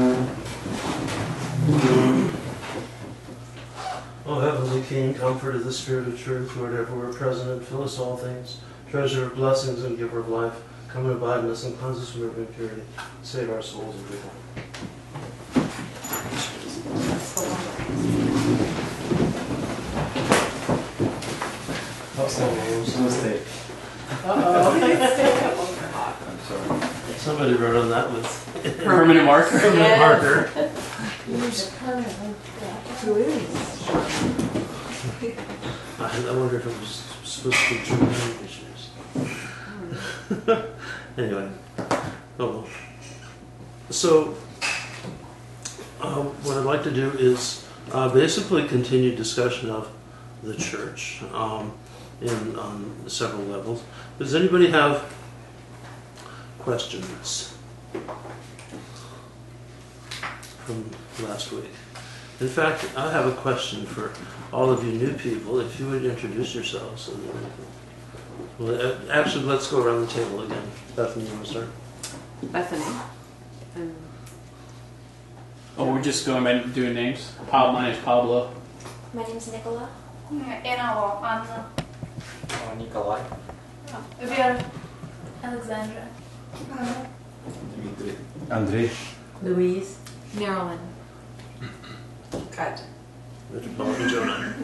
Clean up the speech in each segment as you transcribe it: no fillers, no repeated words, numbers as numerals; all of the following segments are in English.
O heavenly King, comfort of the Spirit of truth, Lord everywhere present, and fill us all things, treasure of blessings and giver of life, come and abide in us and cleanse us from every impurity. Save our souls and good health. Mistake. I'm sorry. Somebody wrote on that with Permanent marker. permanent marker. I wonder if it was supposed to be German issues. Anyway, oh. So what I'd like to do is basically continue discussion of the church on several levels. Does anybody have questions from last week? In fact, I have a question for all of you new people. If you would introduce yourselves. So that well, actually, let's go around the table again. Bethany, you want to start? Bethany. Oh, we're just going by doing names. My name's Pablo. My name's Nicola. Anna, Anna. Nikolai. Vera. Alexandra. Dmitry. Andrei. Louise. Marilyn. Kat. Metropolitan Jonah.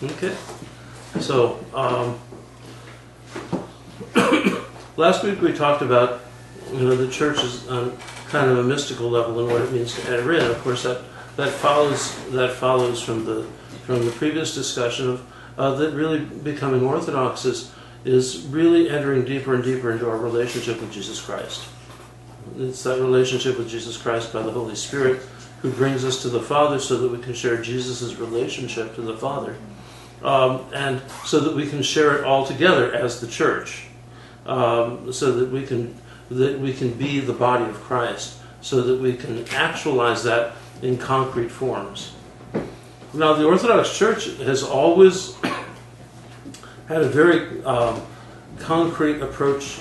Okay. So, last week we talked about, the church is on kind of a mystical level and what it means to enter in. Of course, that follows from the previous discussion of that really becoming Orthodox is really entering deeper and deeper into our relationship with Jesus Christ. It's that relationship with Jesus Christ by the Holy Spirit who brings us to the Father so that we can share Jesus' relationship to the Father. And so that we can share it all together as the church. So that we can be the body of Christ. So that we can actualize that in concrete forms. Now, the Orthodox Church has always had a very concrete approach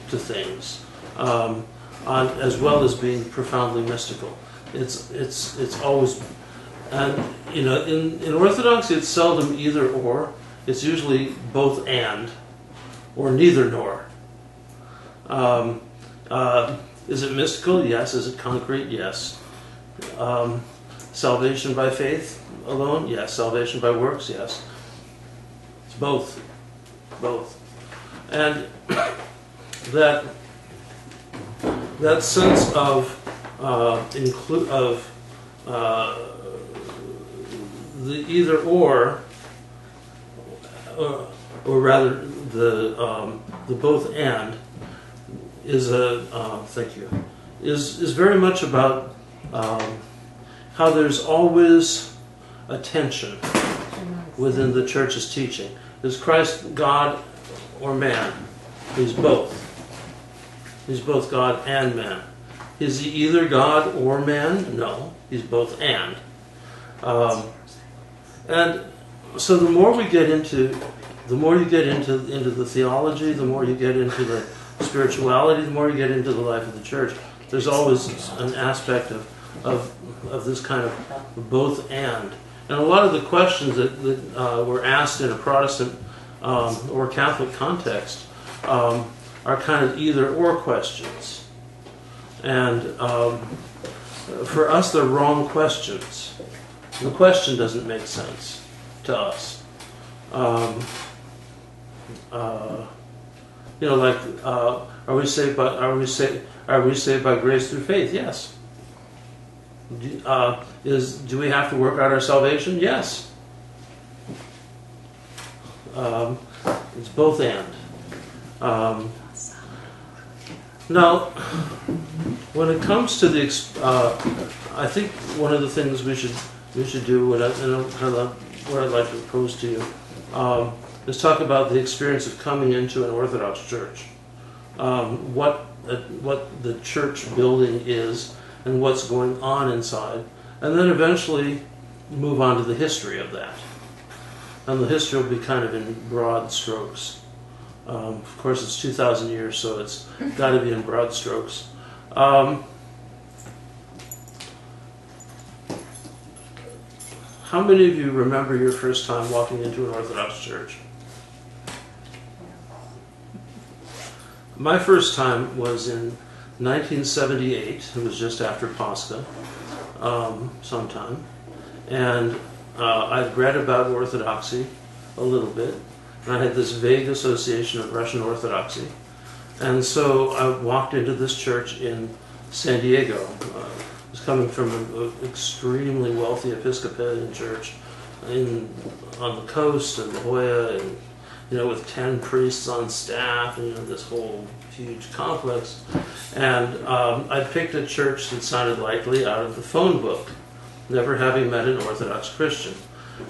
to things, as well as being profoundly mystical. It's always, and in Orthodoxy it's seldom either or. It's usually both and, or neither nor. Is it mystical? Yes. Is it concrete? Yes. Salvation by faith alone? Yes. Salvation by works? Yes. It's both. Both. And that sense of the either or rather the both and is is very much about how there's always a tension within the church's teaching. Is Christ God or man? He's both. He's both God and man. Is he either God or man? No, he's both and. And so the more you get into the theology, the more you get into the spirituality, the more you get into the life of the church. There's always an aspect of this kind of both and. And a lot of the questions that were asked in a Protestant or Catholic context are kind of either or questions. And for us, they're wrong questions. The question doesn't make sense to us. Are we saved by grace through faith? Yes. Do we have to work out our salvation? Yes. It's both and. Now, when it comes to the, I think one of the things we should do, what I'd like to propose to you, is talk about the experience of coming into an Orthodox church, what the church building is, and what's going on inside, and then eventually move on to the history of that. And the history will be kind of in broad strokes. Of course, it's 2,000 years, so it's got to be in broad strokes. how many of you remember your first time walking into an Orthodox church? My first time was in 1978. It was just after Pascha, sometime. And I'd read about Orthodoxy a little bit. And I had this vague association of Russian Orthodoxy. And so I walked into this church in San Diego. I was coming from an extremely wealthy Episcopalian church on the coast in La Jolla, and with 10 priests on staff, and this whole huge complex. And I picked a church that sounded likely out of the phone book, never having met an Orthodox Christian.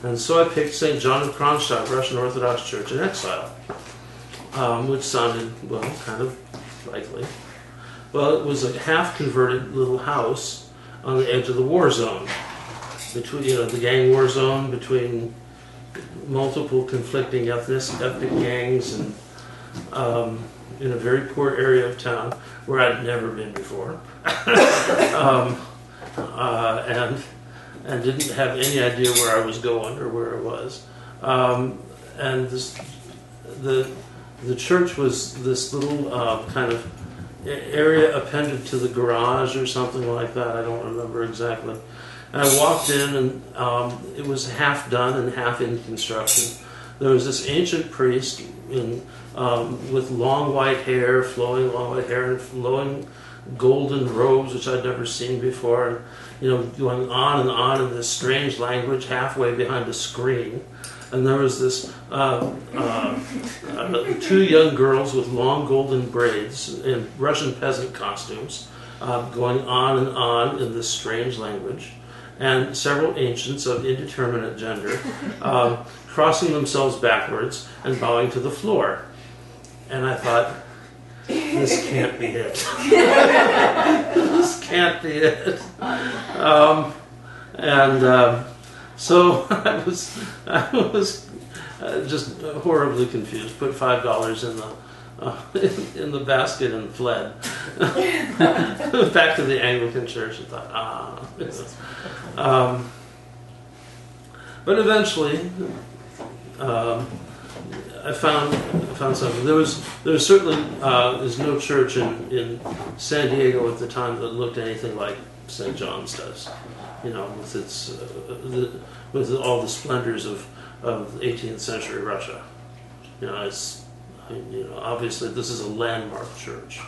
And so I picked St. John of Kronstadt, Russian Orthodox Church in exile, which sounded, well, kind of likely. Well, it was a half-converted little house on the edge of the war zone, between the gang war zone between multiple conflicting ethnic gangs, and in a very poor area of town where I'd never been before, and didn't have any idea where I was going or where it was. And the church was this little kind of area appended to the garage or something like that. I don't remember exactly. And I walked in, and it was half done and half in construction. There was this ancient priest with long white hair, flowing long white hair, and flowing golden robes, which I'd never seen before, and going on in this strange language, halfway behind a screen. And there was this two young girls with long golden braids in Russian peasant costumes, going on and on in this strange language, and several ancients of indeterminate gender crossing themselves backwards and bowing to the floor. And I thought, this can't be it. This can't be it. So I was just horribly confused. Put $5 in the basket and fled back to the Anglican church and thought, but eventually I found something. There certainly is no church in San Diego at the time that looked anything like St. John's does. With its with all the splendors of 18th century Russia. Obviously this is a landmark church,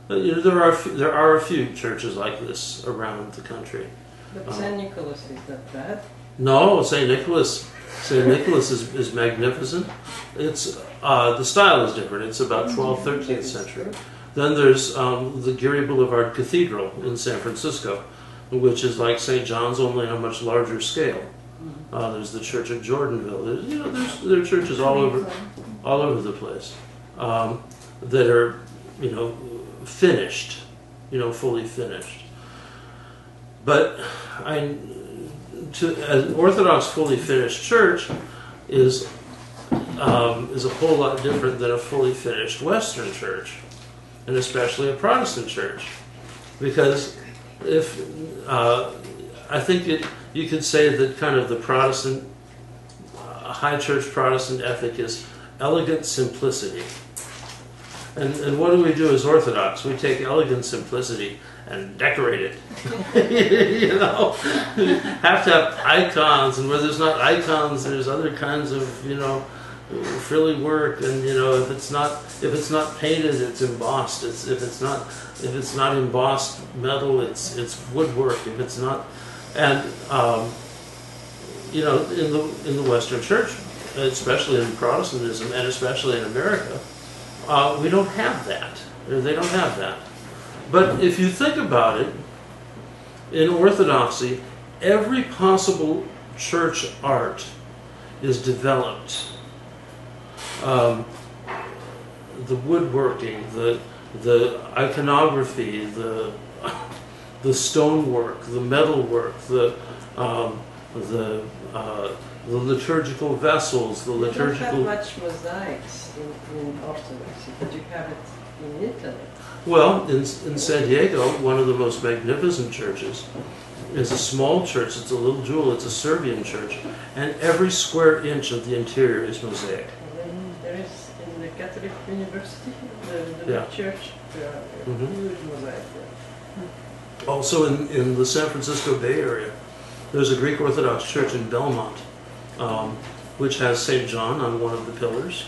there are a few churches like this around the country. But St. Nicholas, is that bad? No, St. Nicholas is magnificent. It's the style is different. It's about 12th, 13th century. Then there's the Geary Boulevard Cathedral in San Francisco, which is like St. John's, only on a much larger scale. There's the Church of Jordanville. There are churches all over the place that are finished, fully finished. But an Orthodox fully finished church is a whole lot different than a fully finished Western church, and especially a Protestant church, because I think you could say that kind of the Protestant high church Protestant ethic is elegant simplicity. And what do we do as Orthodox? We take elegant simplicity and decorate it. Have to have icons, and where there's not icons, there's other kinds of frilly work. And if it's not painted, it's embossed. If it's not embossed metal, it's woodwork. If it's not, and in the Western Church, especially in Protestantism, and especially in America, we don't have that. They don't have that. But if you think about it, in Orthodoxy, every possible church art is developed. The woodworking, the iconography, the stonework, the metalwork, the the liturgical vessels, the You don't have liturgical. much mosaics in Orthodoxy, but you have it in Italy. Well, in San Diego, one of the most magnificent churches is a small church. It's a little jewel. It's a Serbian church, and every square inch of the interior is mosaic. And then there is in the Catholic University, the Yeah. big church, there are Mhm. huge mosaic there. Also, in the San Francisco Bay Area, there's a Greek Orthodox church in Belmont, which has St. John on one of the pillars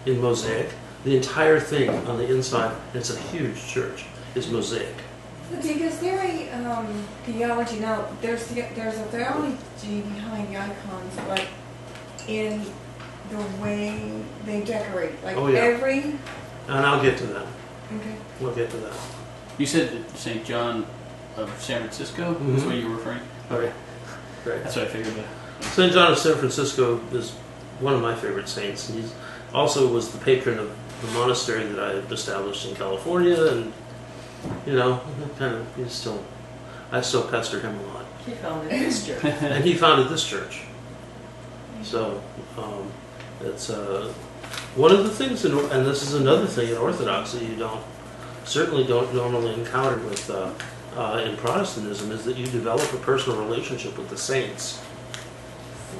in mosaic. The entire thing on the inside, it's a huge church, is mosaic. Is there a theology now? There's a theology behind the icons, but in the way they decorate, like Oh, yeah. every. And I'll get to that. Okay. We'll get to that. You said St. John of San Francisco? That's Mhm. what you were referring? Okay. Great. That's what I figured. St. John of San Francisco is one of my favorite saints. And he also was the patron of the monastery that I had established in California, and I still pester him a lot. He founded this church. And he founded this church. So it's one of the things, and this is another thing in Orthodoxy you certainly don't normally encounter with in Protestantism, is that you develop a personal relationship with the saints.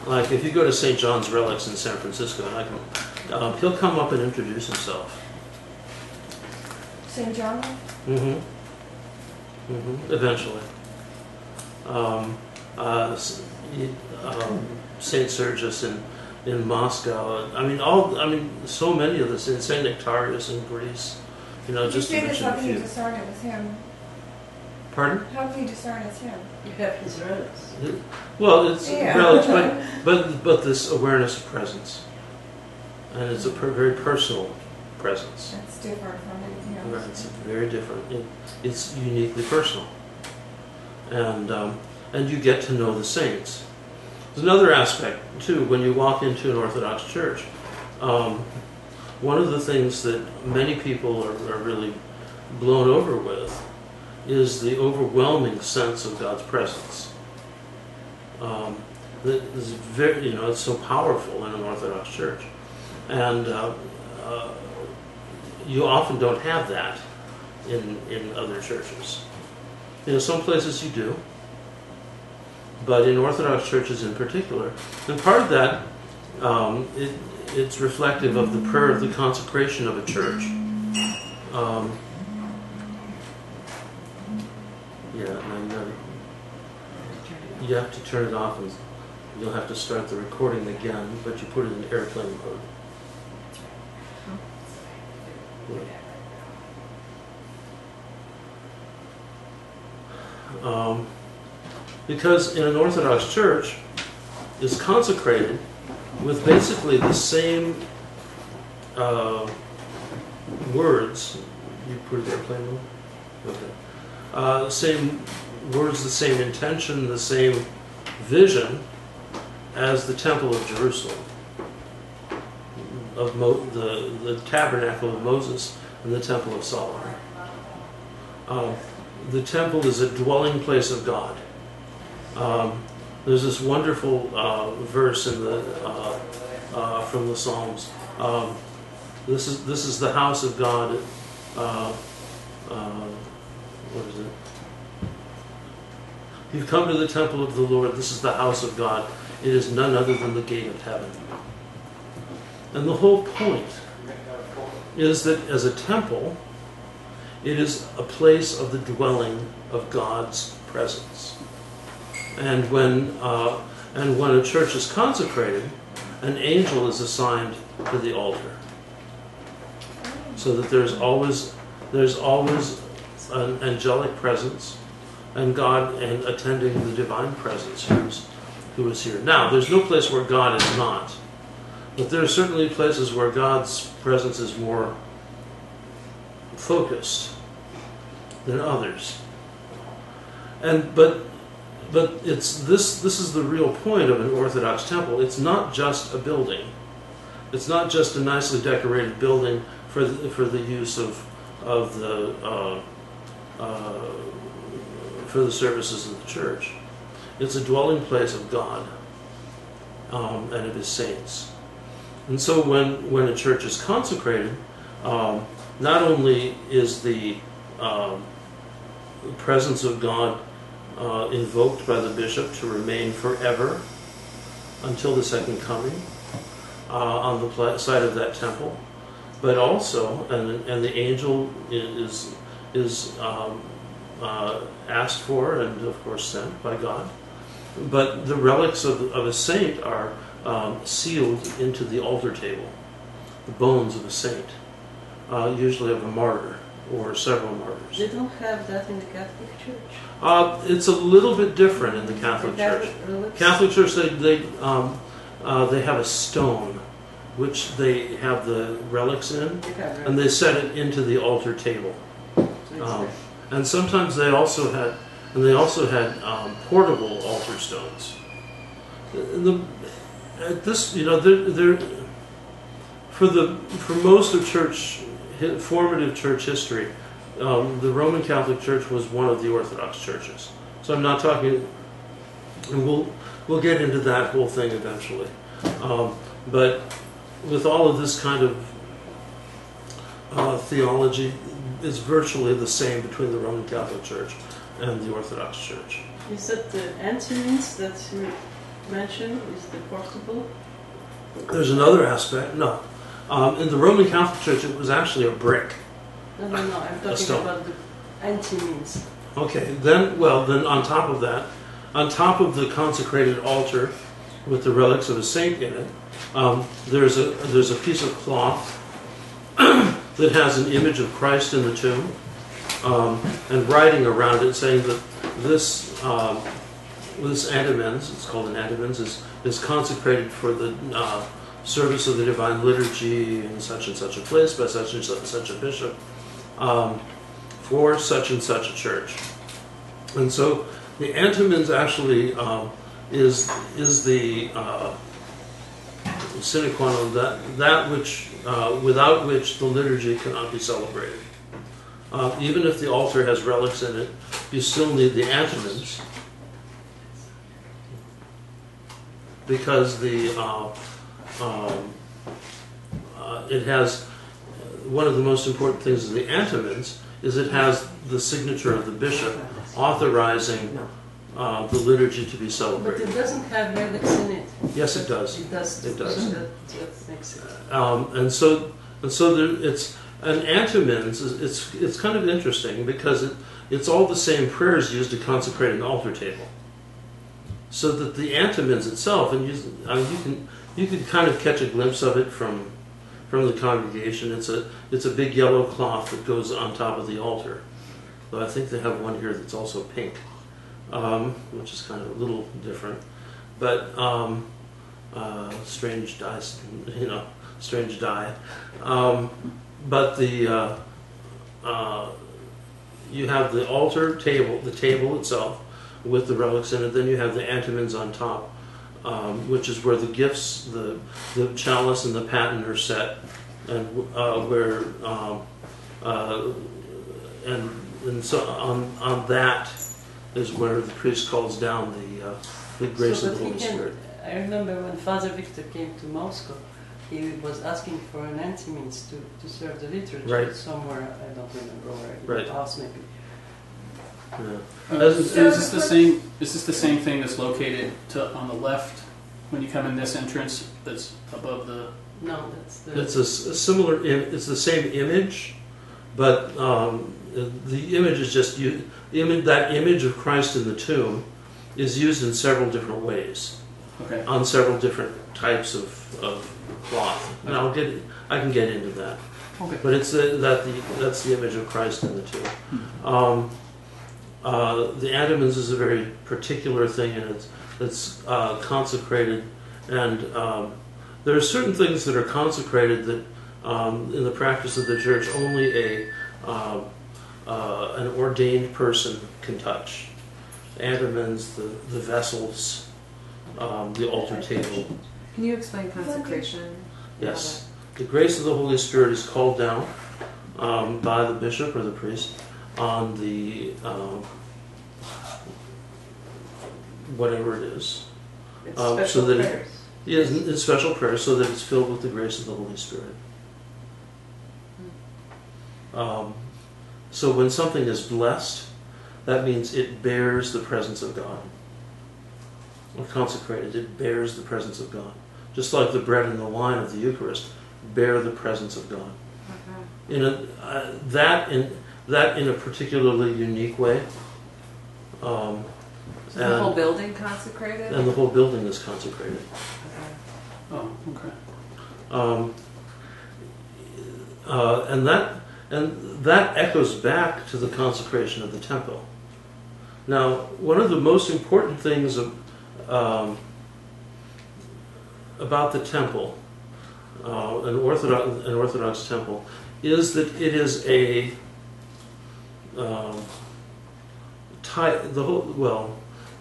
Like if you go to St. John's Relics in San Francisco, and he'll come up and introduce himself. St. John? Eventually. Saint Sergius in Moscow. So many of this in Saint Nectarius in Greece. Just to You say this, mention how a can you few. discern it was him? Pardon? How can you discern it's him? You have his relics. Well, it's Yeah. relics, but this awareness of presence, and it's a very personal presence. That's different from anything else. It's very different. It's uniquely personal, and you get to know the saints. There's another aspect too when you walk into an Orthodox church. One of the things that many people are really blown over with is the overwhelming sense of God's presence. That is very, it's so powerful in an Orthodox church, and you often don't have that in other churches. Some places you do, but in Orthodox churches in particular, and part of that, it's reflective of the prayer of the consecration of a church. You have to turn it off, and you'll have to start the recording again, but you put it in airplane mode. Because in an Orthodox church, is consecrated with basically the same words. You put it in airplane mode? Okay. Same words, the same intention, the same vision as the Temple of Jerusalem, of the Tabernacle of Moses and the Temple of Solomon. The temple is a dwelling place of God. There's this wonderful verse in from the Psalms. This is the house of God. What is it? You've come to the temple of the Lord. This is the house of God. It is none other than the gate of heaven. And the whole point is that as a temple, it is a place of the dwelling of God's presence. And when a church is consecrated, an angel is assigned to the altar, so that there's always an angelic presence, and God and attending the divine presence who is here. Now, there's no place where God is not, but there are certainly places where God's presence is more focused than others. But it's this is the real point of an Orthodox temple. It's not just a building. It's not just a nicely decorated building for the use of the for the services of the church. it's a dwelling place of God and of His saints. And so when a church is consecrated, not only is the presence of God invoked by the bishop to remain forever until the second coming on the site of that temple, but also, and the angel is asked for and of course sent by God, but the relics of a saint are sealed into the altar table, the bones of a saint, usually of a martyr or several martyrs. They don't have that in the Catholic Church. It's a little bit different in the Catholic Church. Catholic Church, they have a stone which they have the relics in, and they set it into the altar table. And sometimes they also had portable altar stones. For most of formative church history, the Roman Catholic Church was one of the Orthodox churches. So I'm not talking, and we'll get into that whole thing eventually. But with all of this kind of theology, it's virtually the same between the Roman Catholic Church and the Orthodox Church. Is that the antimines that you mentioned? Is the portable? There's another aspect. No. In the Roman Catholic Church, it was actually a brick. No, I'm talking about the antimines. Okay, then on top of that, on top of the consecrated altar with the relics of a saint in it, there's a piece of cloth that has an image of Christ in the tomb, and writing around it saying that this antimens, it's called an antimens, is consecrated for the service of the divine liturgy in such and such a place by such and such a bishop, for such and such a church. And so the antimens actually is the sine qua non, that which without which the liturgy cannot be celebrated. Even if the altar has relics in it, you still need the antimens, because it has, one of the most important things of the antimens is it has the signature of the bishop authorizing the liturgy to be celebrated. But it doesn't have relics in it. Yes, it does. It does. It does. That makes it. And so it's an antimens. It's kind of interesting because it's all the same prayers used to consecrate an altar table. So that the antimens itself, and you can kind of catch a glimpse of it from the congregation. It's a big yellow cloth that goes on top of the altar. Though I think they have one here that's also pink, which is kind of a little different. But strange dye, strange dye. But you have the altar table, the table itself with the relics in it. Then you have the antimens on top, which is where the gifts, the chalice and the paten are set, and where and so on that is where the priest calls down the grace of the Holy Spirit. I remember when Father Victor came to Moscow, he was asking for an antimens to serve the liturgy. Right. Somewhere, I don't remember where. Right. In the house maybe. Yeah. Is this the same? Is this the same thing that's located on the left when you come in this entrance? That's above the. No, that's the. It's a similar. It's the same image, but the image is just that image of Christ in the tomb is used in several different ways. Okay. On several different types of cloth, and I can get into that. Okay. But it's that's the image of Christ in the tomb. The antimens is a very particular thing, and it's consecrated, and there are certain things that are consecrated that in the practice of the church only an ordained person can touch. Antimens, the vessels, the altar table. Can you explain consecration? Yes. The grace of the Holy Spirit is called down by the bishop or the priest on the whatever it is. It's so special that prayers. Yes, it's special prayer so that it's filled with the grace of the Holy Spirit. So when something is blessed, that means it bears the presence of God. Or consecrated, it bears the presence of God. Just like the bread and the wine of the Eucharist bear the presence of God. That in a particularly unique way. Is the whole building consecrated? And the whole building is consecrated. Oh, okay. And that echoes back to the consecration of the temple. Now, one of the most important things about the temple, an Orthodox temple, is that it is a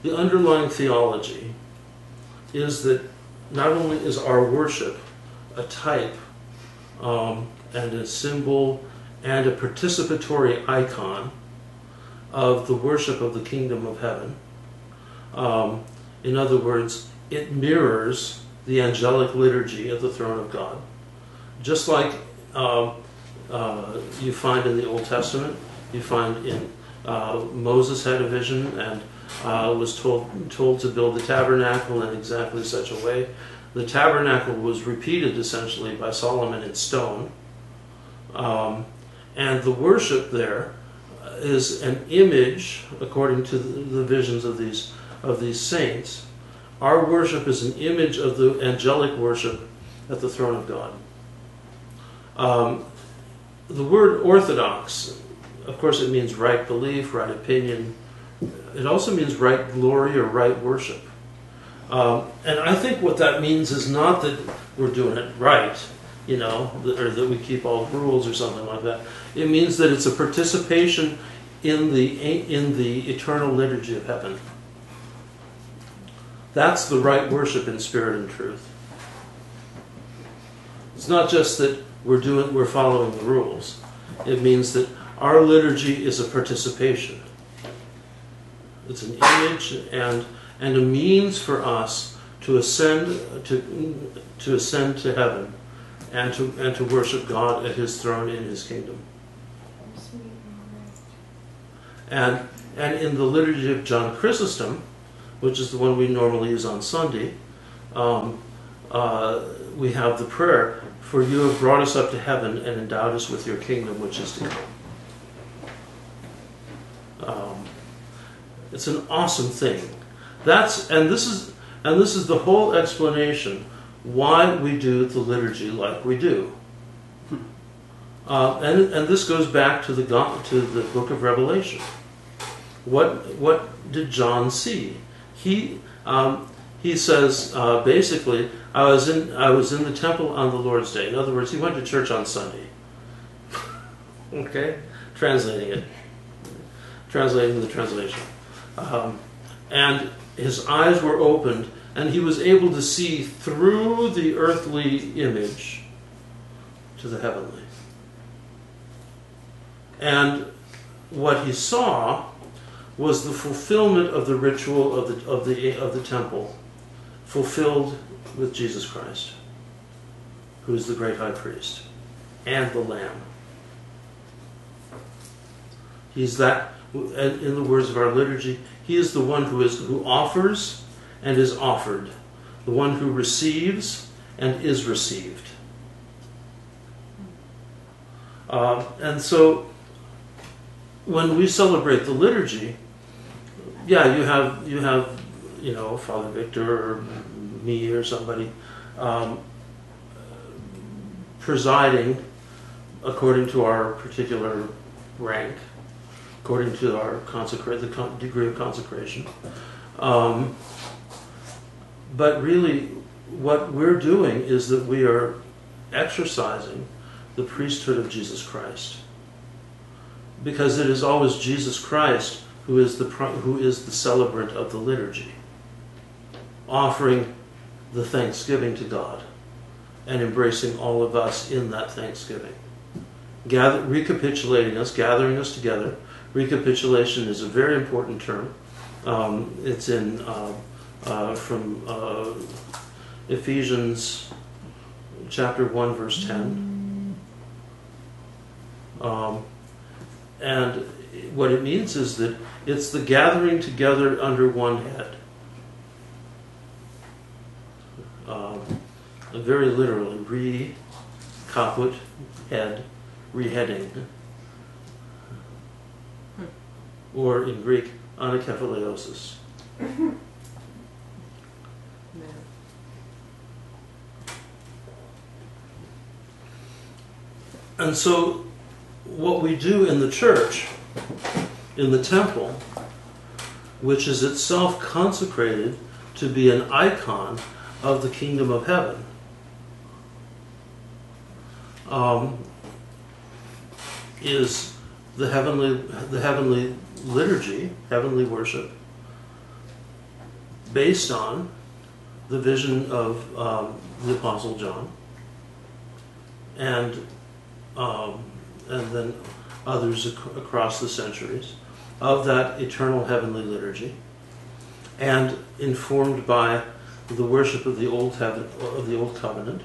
the underlying theology is that not only is our worship a type and a symbol and a participatory icon of the worship of the kingdom of heaven. In other words, it mirrors the angelic liturgy of the throne of God. Just like you find in the Old Testament, you find in Moses had a vision and was told to build the tabernacle in exactly such a way. The tabernacle was repeated essentially by Solomon in stone. And the worship there is an image, according to the visions of these saints. Our worship is an image of the angelic worship at the throne of God. The word orthodox, of course, it means right belief, right opinion. It also means right glory or right worship. And I think what that means is not that we're doing it right, or that we keep all the rules or something like that. It means that it's a participation in the eternal liturgy of heaven. That's the right worship in spirit and truth. It's not just that we're following the rules. It means that our liturgy is a participation. It's an image and a means for us to ascend to heaven and to worship God at His throne in His kingdom. And in the liturgy of John Chrysostom, which is the one we normally use on Sunday, we have the prayer, "For you have brought us up to heaven and endowed us with your kingdom which is to come." It's an awesome thing. This is the whole explanation why we do the liturgy like we do. And this goes back to the book of Revelation. What did John see? He says basically, I was in the temple on the Lord's Day. In other words, he went to church on Sunday. Okay, translating the translation, and his eyes were opened, and he was able to see through the earthly image to the heavenly. And what he saw was the fulfillment of the ritual of the temple, fulfilled with Jesus Christ, who is the great high priest and the Lamb. He's that, in the words of our liturgy, he is the one who offers and is offered, the one who receives and is received. And so, when we celebrate the liturgy, you have Father Victor or me or somebody presiding according to our particular rank, according to our the degree of consecration. But really, what we're doing is that we are exercising the priesthood of Jesus Christ, because it is always Jesus Christ who is the celebrant of the liturgy, offering the thanksgiving to God and embracing all of us in that thanksgiving, recapitulating us, gathering us together. Recapitulation is a very important term. It's in from Ephesians chapter 1, verse 10. And what it means is that it's the gathering together under one head. Very literally, caput, head, reheading. Or in Greek, anakephaleosis. And so, what we do in the church, in the temple, which is itself consecrated to be an icon of the kingdom of heaven, is the heavenly liturgy, heavenly worship, based on the vision of the Apostle John, and then others across the centuries, of that eternal heavenly liturgy, and informed by the worship of the old covenant,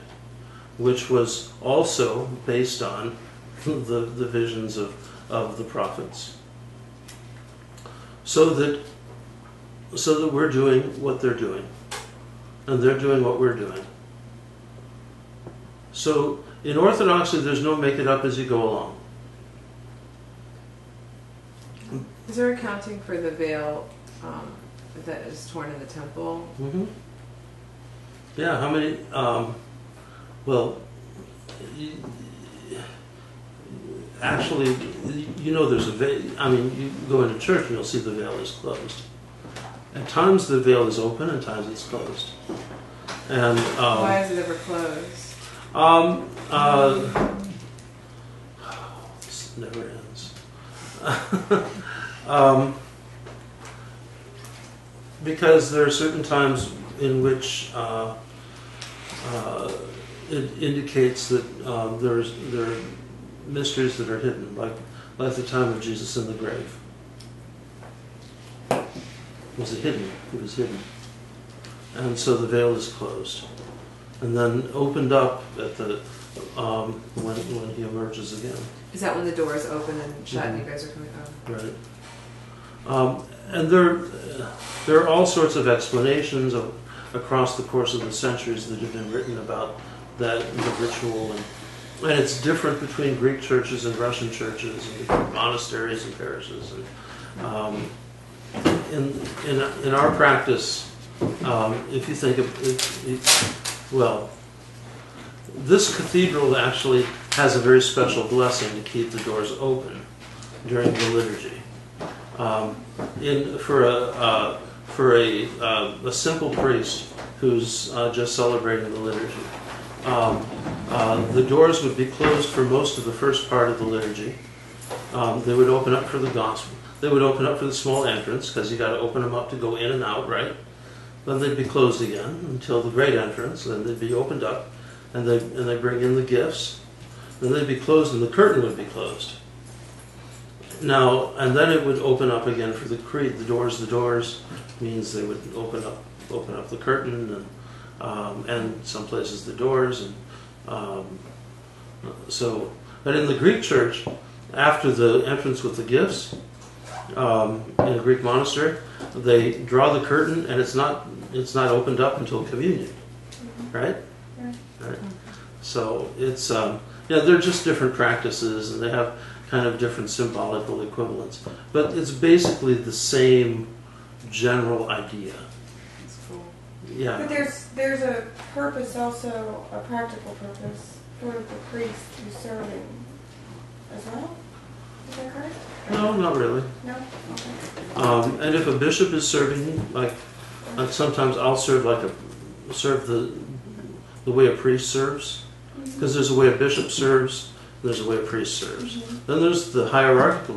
which was also based on the visions of the prophets, so that we're doing what they're doing, and they're doing what we're doing. So in Orthodoxy, there's no make it up as you go along. Is there accounting for the veil that is torn in the temple? Mm-hmm. Yeah, how many? Actually, there's a veil. I mean, you go into church and you'll see the veil is closed. At times the veil is open, and times it's closed. And why is it ever closed? This never ends. Because there are certain times in which it indicates that there are mysteries that are hidden, like the time of Jesus in the grave. Was it hidden? It was hidden. And so the veil is closed. And then opened up at the when he emerges again. Is that when the doors open and shut and you Mhm. guys are coming out? Right. And there are all sorts of explanations across the course of the centuries that have been written about the ritual, and it's different between Greek churches and Russian churches, and different monasteries and parishes. And in our practice, if you think of this cathedral actually has a very special blessing to keep the doors open during the liturgy. For a simple priest who's just celebrating the liturgy, the doors would be closed for most of the first part of the liturgy. They would open up for the gospel. They would open up for the small entrance, because you got to open them up to go in and out, right? Then they'd be closed again until the great entrance. Then they'd be opened up, and they bring in the gifts. Then they'd be closed, and the curtain would be closed. Now, and then it would open up again for the creed. The doors means they would open up the curtain, and some places the doors, and so. But in the Greek church, after the entrance with the gifts, in a Greek monastery, they draw the curtain, and it's not opened up until communion, right? Right. So it's they're just different practices, and they have kind of different symbolical equivalents, but it's basically the same general idea. That's cool. Yeah. But there's a purpose also, a practical purpose for the priest who's serving as well. Is that correct? No, not really. No? Okay. And if a bishop is serving, like sometimes I'll serve the way a priest serves, because there's a way a bishop serves, and there's a way a priest serves. Mm-hmm. Then there's the hierarchical,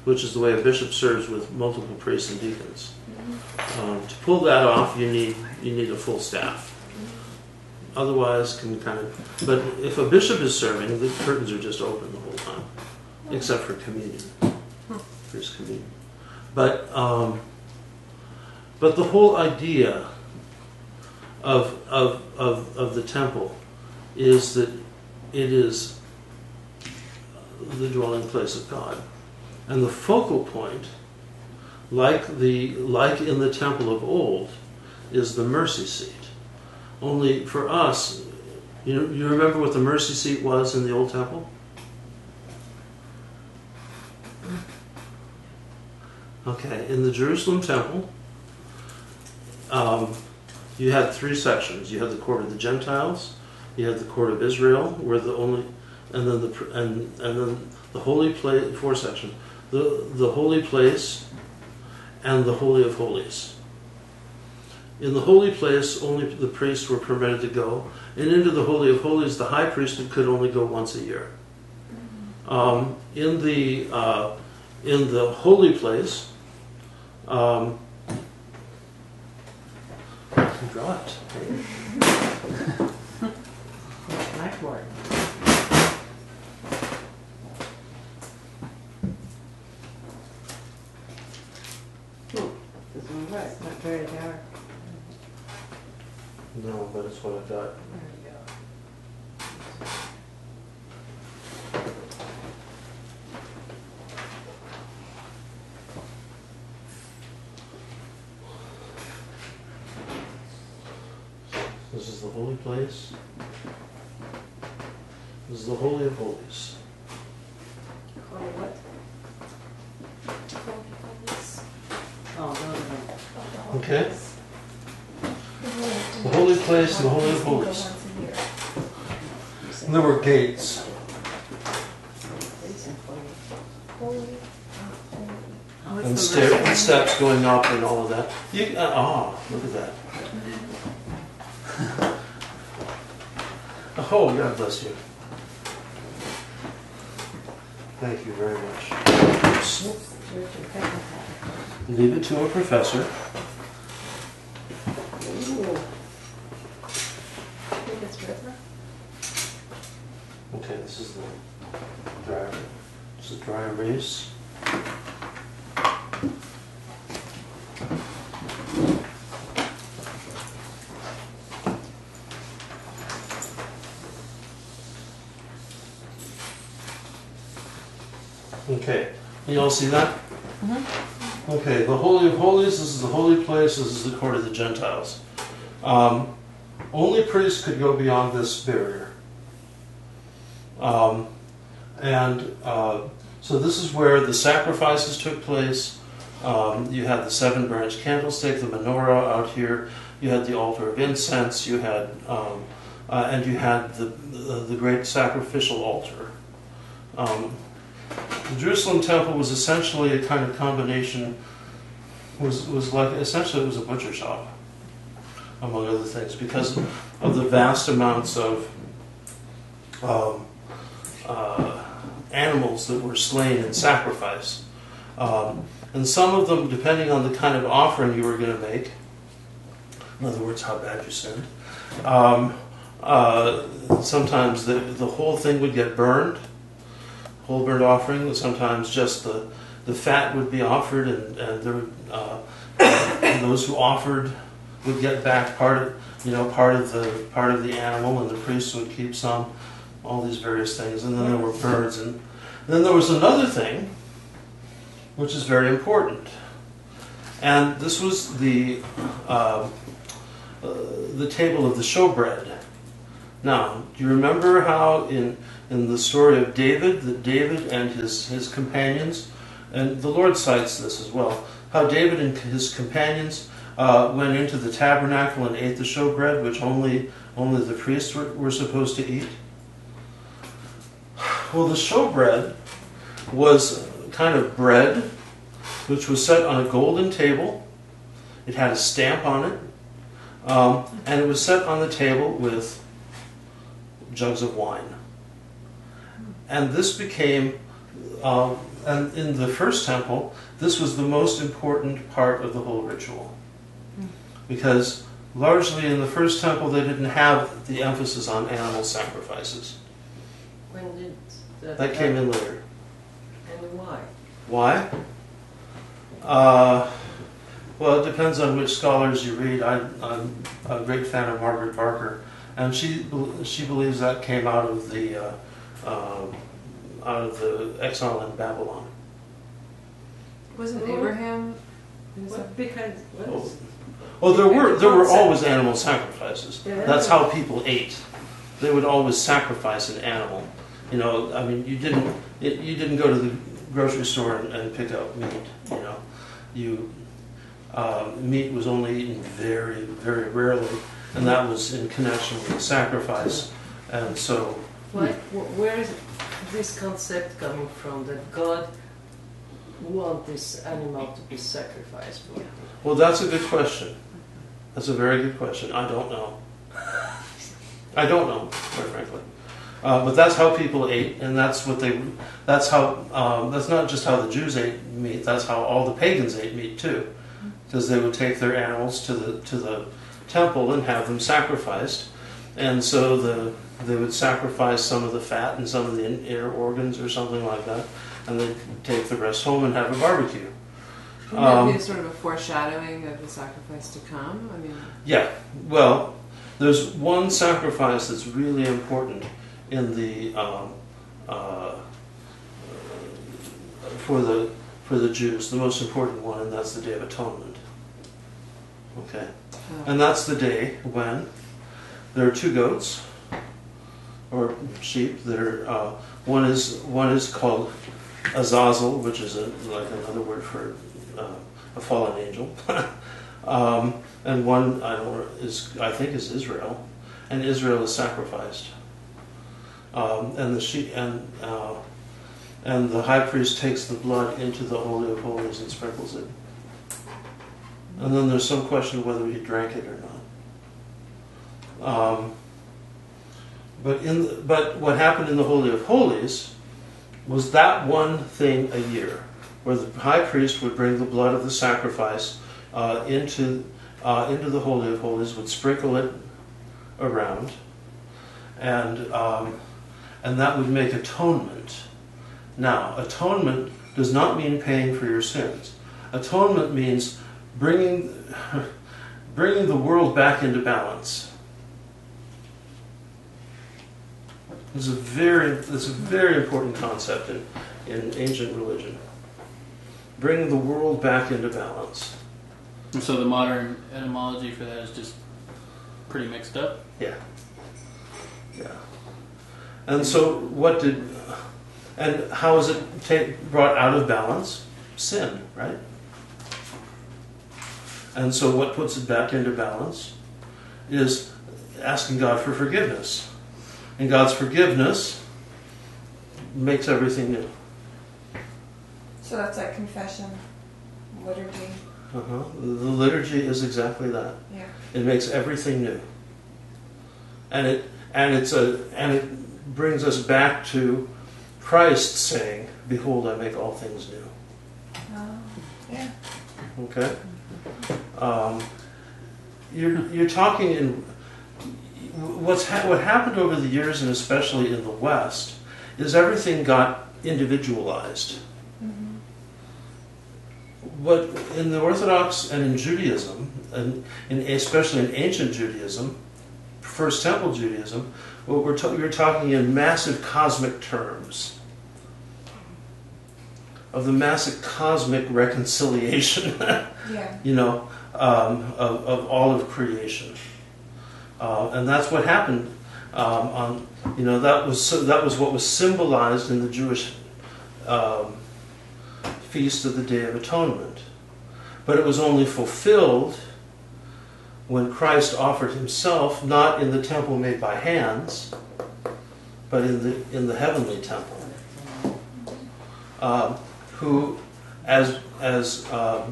which is the way a bishop serves with multiple priests and deacons. To pull that off, you need a full staff. Otherwise, but if a bishop is serving, the curtains are just open the whole time, except for communion, first communion. But But the whole idea of the temple is that it is the dwelling place of God. And the focal point, like in the temple of old, is the mercy seat. Only for us, you remember what the mercy seat was in the old temple? Okay, in the Jerusalem temple, you had three sections. You had the court of the Gentiles, you had the court of Israel, where the only, and then the holy place. Four sections: the holy place, and the holy of holies. In the holy place, only the priests were permitted to go, and into the holy of holies, the high priest could only go once a year. In the holy place, draw it. Blackboard. Doesn't work. Not very dark. No, but it's what I got. There you go. This is the holy place. This is the holy of holies. Holy what? Oh, no, no. Okay? The holy place and the holy of holies. And there were gates. And steps going up and all of that. Look at that. Oh, God bless you. Thank you very much. Leave it to a professor. Okay, this is the dry. This is dry erase. Okay, can you all see that? Mm-hmm. Okay, the Holy of Holies, this is the holy place, this is the court of the Gentiles. Only priests could go beyond this barrier. So this is where the sacrifices took place. You had the 7-branch candlestick, the menorah out here. You had the altar of incense. You had, and you had the great sacrificial altar. The Jerusalem temple was essentially a kind of combination. Was like essentially it was a butcher shop, among other things, because of the vast amounts of animals that were slain in sacrifice. And some of them, depending on the kind of offering you were going to make, in other words, how bad you sinned, sometimes the whole thing would get burned, whole burnt offering, and sometimes just the fat would be offered, and there would, and those who offered would get back part of the animal, and the priests would keep some. All these various things, and then there were birds, and then there was another thing, which is very important, and this was the table of the showbread. Now, do you remember how in the story of David, that David and his companions, and the Lord cites this as well, how David and his companions went into the tabernacle and ate the showbread, which only the priests were supposed to eat? Well, the showbread was kind of bread which was set on a golden table. It had a stamp on it, and it was set on the table with jugs of wine. And this became, and in the first temple, this was the most important part of the whole ritual. Because largely in the first temple they didn't have the emphasis on animal sacrifices. When did That came in later. And why? Why? Well, it depends on which scholars you read. I'm a great fan of Margaret Barker, and she believes that came out of the exile in Babylon. Wasn't Abraham? What behind? What is? Well, there were concept. always animal sacrifices. Yeah. That's how people ate. They would always sacrifice an animal. You know, I mean, you didn't go to the grocery store and pick up meat. You know, meat was only eaten very, very rarely, and that was in connection with the sacrifice. And so, Where is this concept coming from that God wants this animal to be sacrificed for? well, that's a good question. That's a very good question. I don't know. I don't know, quite frankly. But that's how people ate, and that's what they. That's how. That's not just how the Jews ate meat. That's how all the pagans ate meat too, because they would take their animals to the temple and have them sacrificed, and so they would sacrifice some of the fat and some of the inner organs or something like that, and they'd take the rest home and have a barbecue. Wouldn't that be sort of a foreshadowing of the sacrifice to come? I mean, Yeah. Well, there's one sacrifice that's really important in the for the Jews, the most important one, and that's the Day of Atonement. Okay, and that's the day when there are two goats or sheep that are one is called Azazel, which is like another word for a fallen angel, and one I think is Israel, and Israel is sacrificed. And the sheep and the high priest takes the blood into the Holy of Holies and sprinkles it. And then there's some question of whether he drank it or not. But what happened in the Holy of Holies was that one thing a year, where the high priest would bring the blood of the sacrifice into the Holy of Holies, would sprinkle it around, and that would make atonement. Now, atonement does not mean paying for your sins. Atonement means bringing the world back into balance. It's a very important concept in ancient religion. Bringing the world back into balance. And so the modern etymology for that is just pretty mixed up? Yeah. Yeah. And so and how is it brought out of balance? Sin, right? And so what puts it back into balance is asking God for forgiveness. And God's forgiveness makes everything new. So that's like confession, liturgy. The liturgy is exactly that. Yeah. It makes everything new. And it brings us back to Christ saying, "Behold, I make all things new." Yeah. Okay? You're talking in what happened over the years, and especially in the West, is everything got individualized. What in the Orthodox and in Judaism, and especially in ancient Judaism, First Temple Judaism, you're talking in massive cosmic terms of the massive cosmic reconciliation, Yeah. of all of creation, and that's what happened. That was what was symbolized in the Jewish feast of the Day of Atonement, but it was only fulfilled when Christ offered himself, not in the temple made by hands, but in the heavenly temple, who, as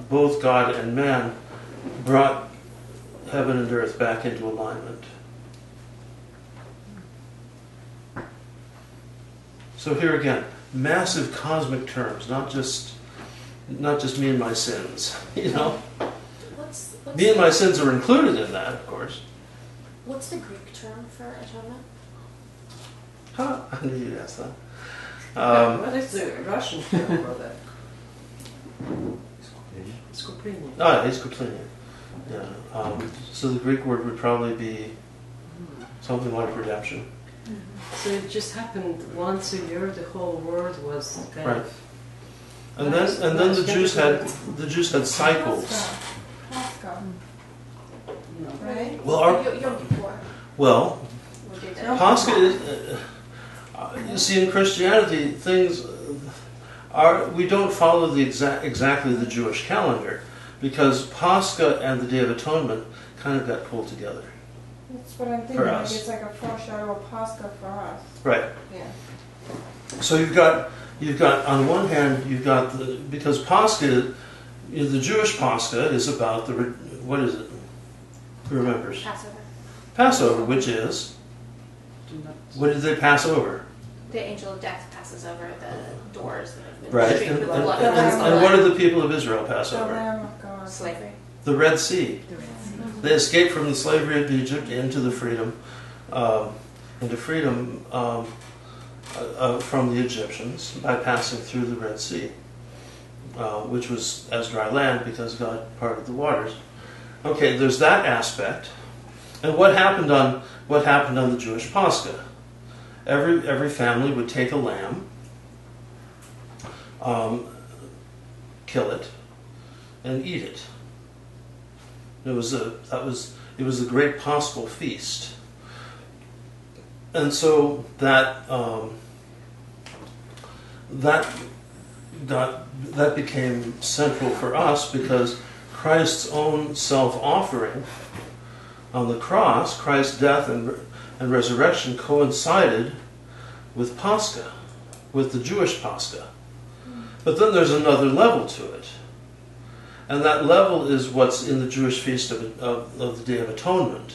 both God and man, brought heaven and earth back into alignment. So here again, massive cosmic terms, not just me and my sins, Me and my sins are included in that, of course. What's the Greek term for atonement? Huh? I knew you'd ask that. What is the Russian term for that? Skuplenie. Eskuplenia. Yeah. So the Greek word would probably be something like redemption. So it just happened once a year. The whole world was kind Right. of. And then the Jews had cycles. Pascha, No. right? Well, Yom Kippur. well, We did Yom that. Pascha is. You see, in Christianity, things we don't follow exactly the Jewish calendar, because Pascha and the Day of Atonement kind of got pulled together. That's what I'm thinking. For Like us. it's like a foreshadow of Pascha for us. Right. Yeah. So you've got on one hand because Pascha, the Jewish Pascha is about what is it? Who remembers? Passover. Passover, which is what did they pass over? The angel of death passes over the doors that have been Right. streaked And, with and, blood. and what did the people of Israel pass The over? Lamb of God. Slavery. The Red Sea. The Red Sea. They escaped from the slavery of Egypt into freedom from the Egyptians by passing through the Red Sea, which was as dry land because God parted the waters. Okay, there's that aspect. And what happened on the Jewish Pascha? Every family would take a lamb, kill it, and eat it. It was a great Paschal feast, and so that became central for us because Christ's own self-offering on the cross, Christ's death and resurrection coincided with Pascha, with the Jewish Pascha. But then there's another level to it. And that level is what's in the Jewish feast of the Day of Atonement,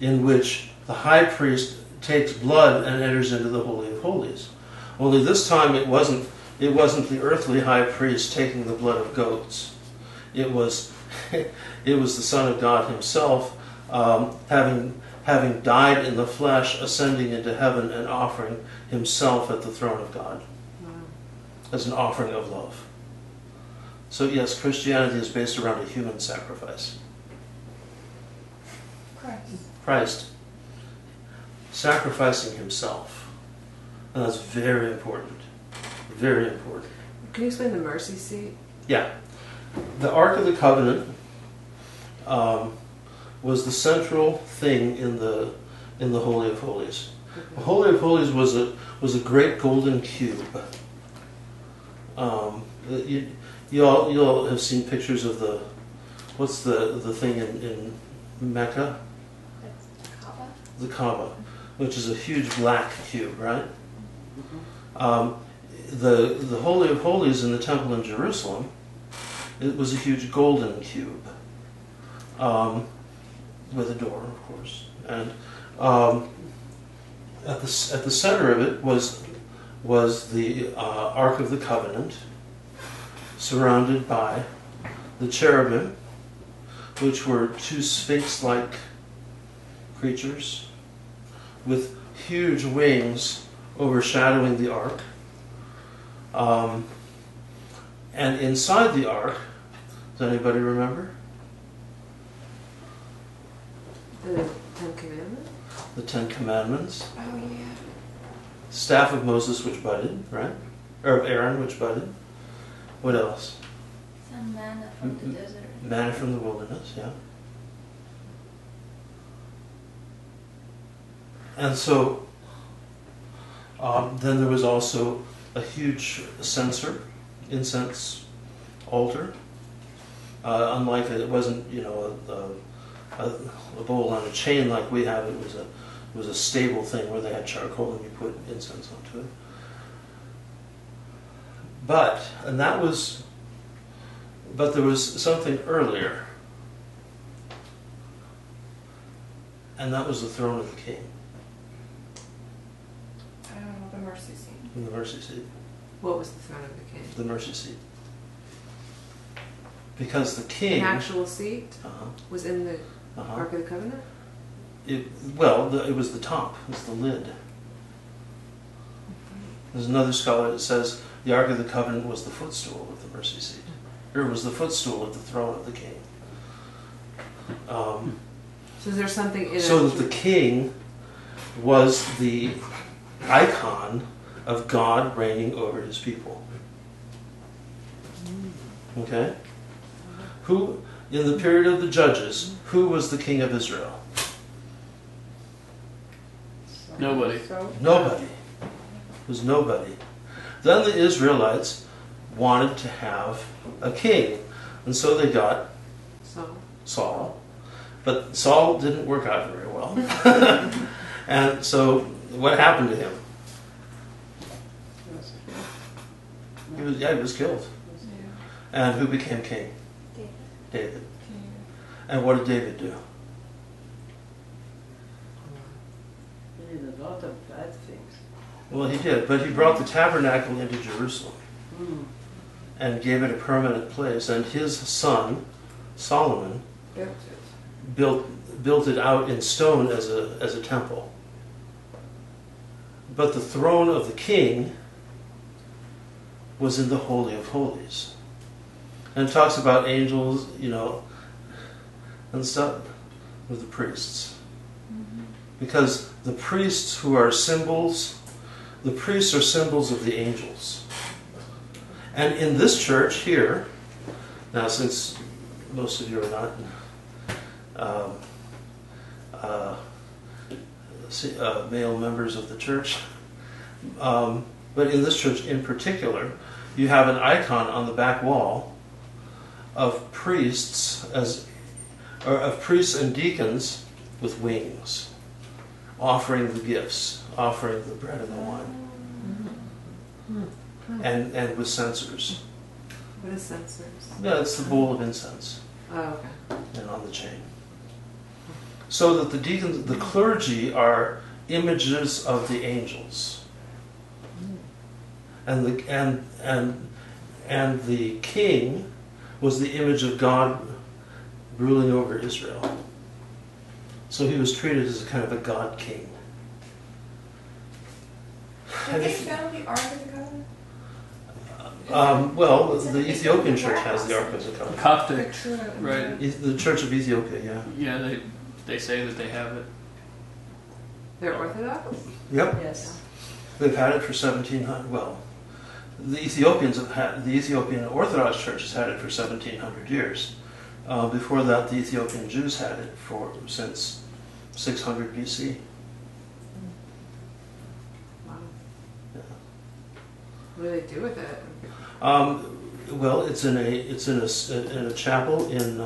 in which the high priest takes blood and enters into the Holy of Holies. Only this time it wasn't the earthly high priest taking the blood of goats. It was the Son of God himself, having died in the flesh, ascending into heaven and offering himself at the throne of God as an offering of love. So yes, Christianity is based around a human sacrifice. Christ sacrificing himself. And that's very important. Very important. Can you explain the mercy seat? Yeah. The Ark of the Covenant was the central thing in the Holy of Holies. The Holy of Holies was a great golden cube. You all have seen pictures of what's the thing in Mecca? Kaaba. The Kaaba, which is a huge black cube, right? The Holy of Holies in the temple in Jerusalem, it was a huge golden cube, with a door, of course, and at the center of it was the Ark of the Covenant, surrounded by the cherubim, which were two sphinx-like creatures with huge wings overshadowing the ark. And inside the ark, does anybody remember? The Ten Commandments? The Ten Commandments. Oh yeah. Staff of Moses which budded, right? Or of Aaron which budded. What else? Some manna from the desert. Manna from the wilderness, yeah. And so then there was also a huge incense altar. Unlike it wasn't, a bowl on a chain like we have. It was a stable thing where they had charcoal and you put incense onto it. But there was something earlier, and that was the throne of the king. I don't know, the mercy seat. The mercy seat. What was the throne of the king? The mercy seat. Because the king... An actual seat Uh-huh. was in the Uh-huh. Ark of the Covenant? It was the top. It was the lid. There's another scholar that says the Ark of the Covenant was the footstool of the mercy seat. or was the footstool at the throne of the king. So is there something in So it? that the king was the icon of God reigning over his people. Okay? Who, in the period of the judges, who was the king of Israel? Nobody. Nobody. It was nobody. Then the Israelites wanted to have a king, and so they got So Saul. But Saul didn't work out very well. And so what happened to him? He was killed. And who became king? David. And what did David do? He did a lot of bad things. Well, he did, but he brought the tabernacle into Jerusalem Mm. and gave it a permanent place. And his son, Solomon, built it out in stone as a temple. But the throne of the king was in the Holy of Holies. And it talks about angels, and stuff with the priests. Because the priests who are symbols, the priests are symbols of the angels. And in this church here, now since most of you are not male members of the church, but in this church in particular, you have an icon on the back wall of priests of priests and deacons with wings, offering the gifts, offering the bread and the wine, and with censers. what is censers? Yeah, it's the bowl of incense, Oh, okay. and on the chain. So that the deacons, the clergy, are images of the angels, and the king was the image of God ruling over Israel. So he was treated as a kind of a God king. Have they found the Ark of the Covenant? Well, the Ethiopian church has the Ark of the Covenant. Coptic, Picture of it. right? The Church of Ethiopia, yeah. Yeah, they say that they have it. They're Orthodox? Yep. Yes. They've had it for 1700. Well, the Ethiopian Orthodox Church has had it for 1700 years. Before that, the Ethiopian Jews had it since 600 BC. Wow. Yeah. What do they do with it? Well, it's in a chapel in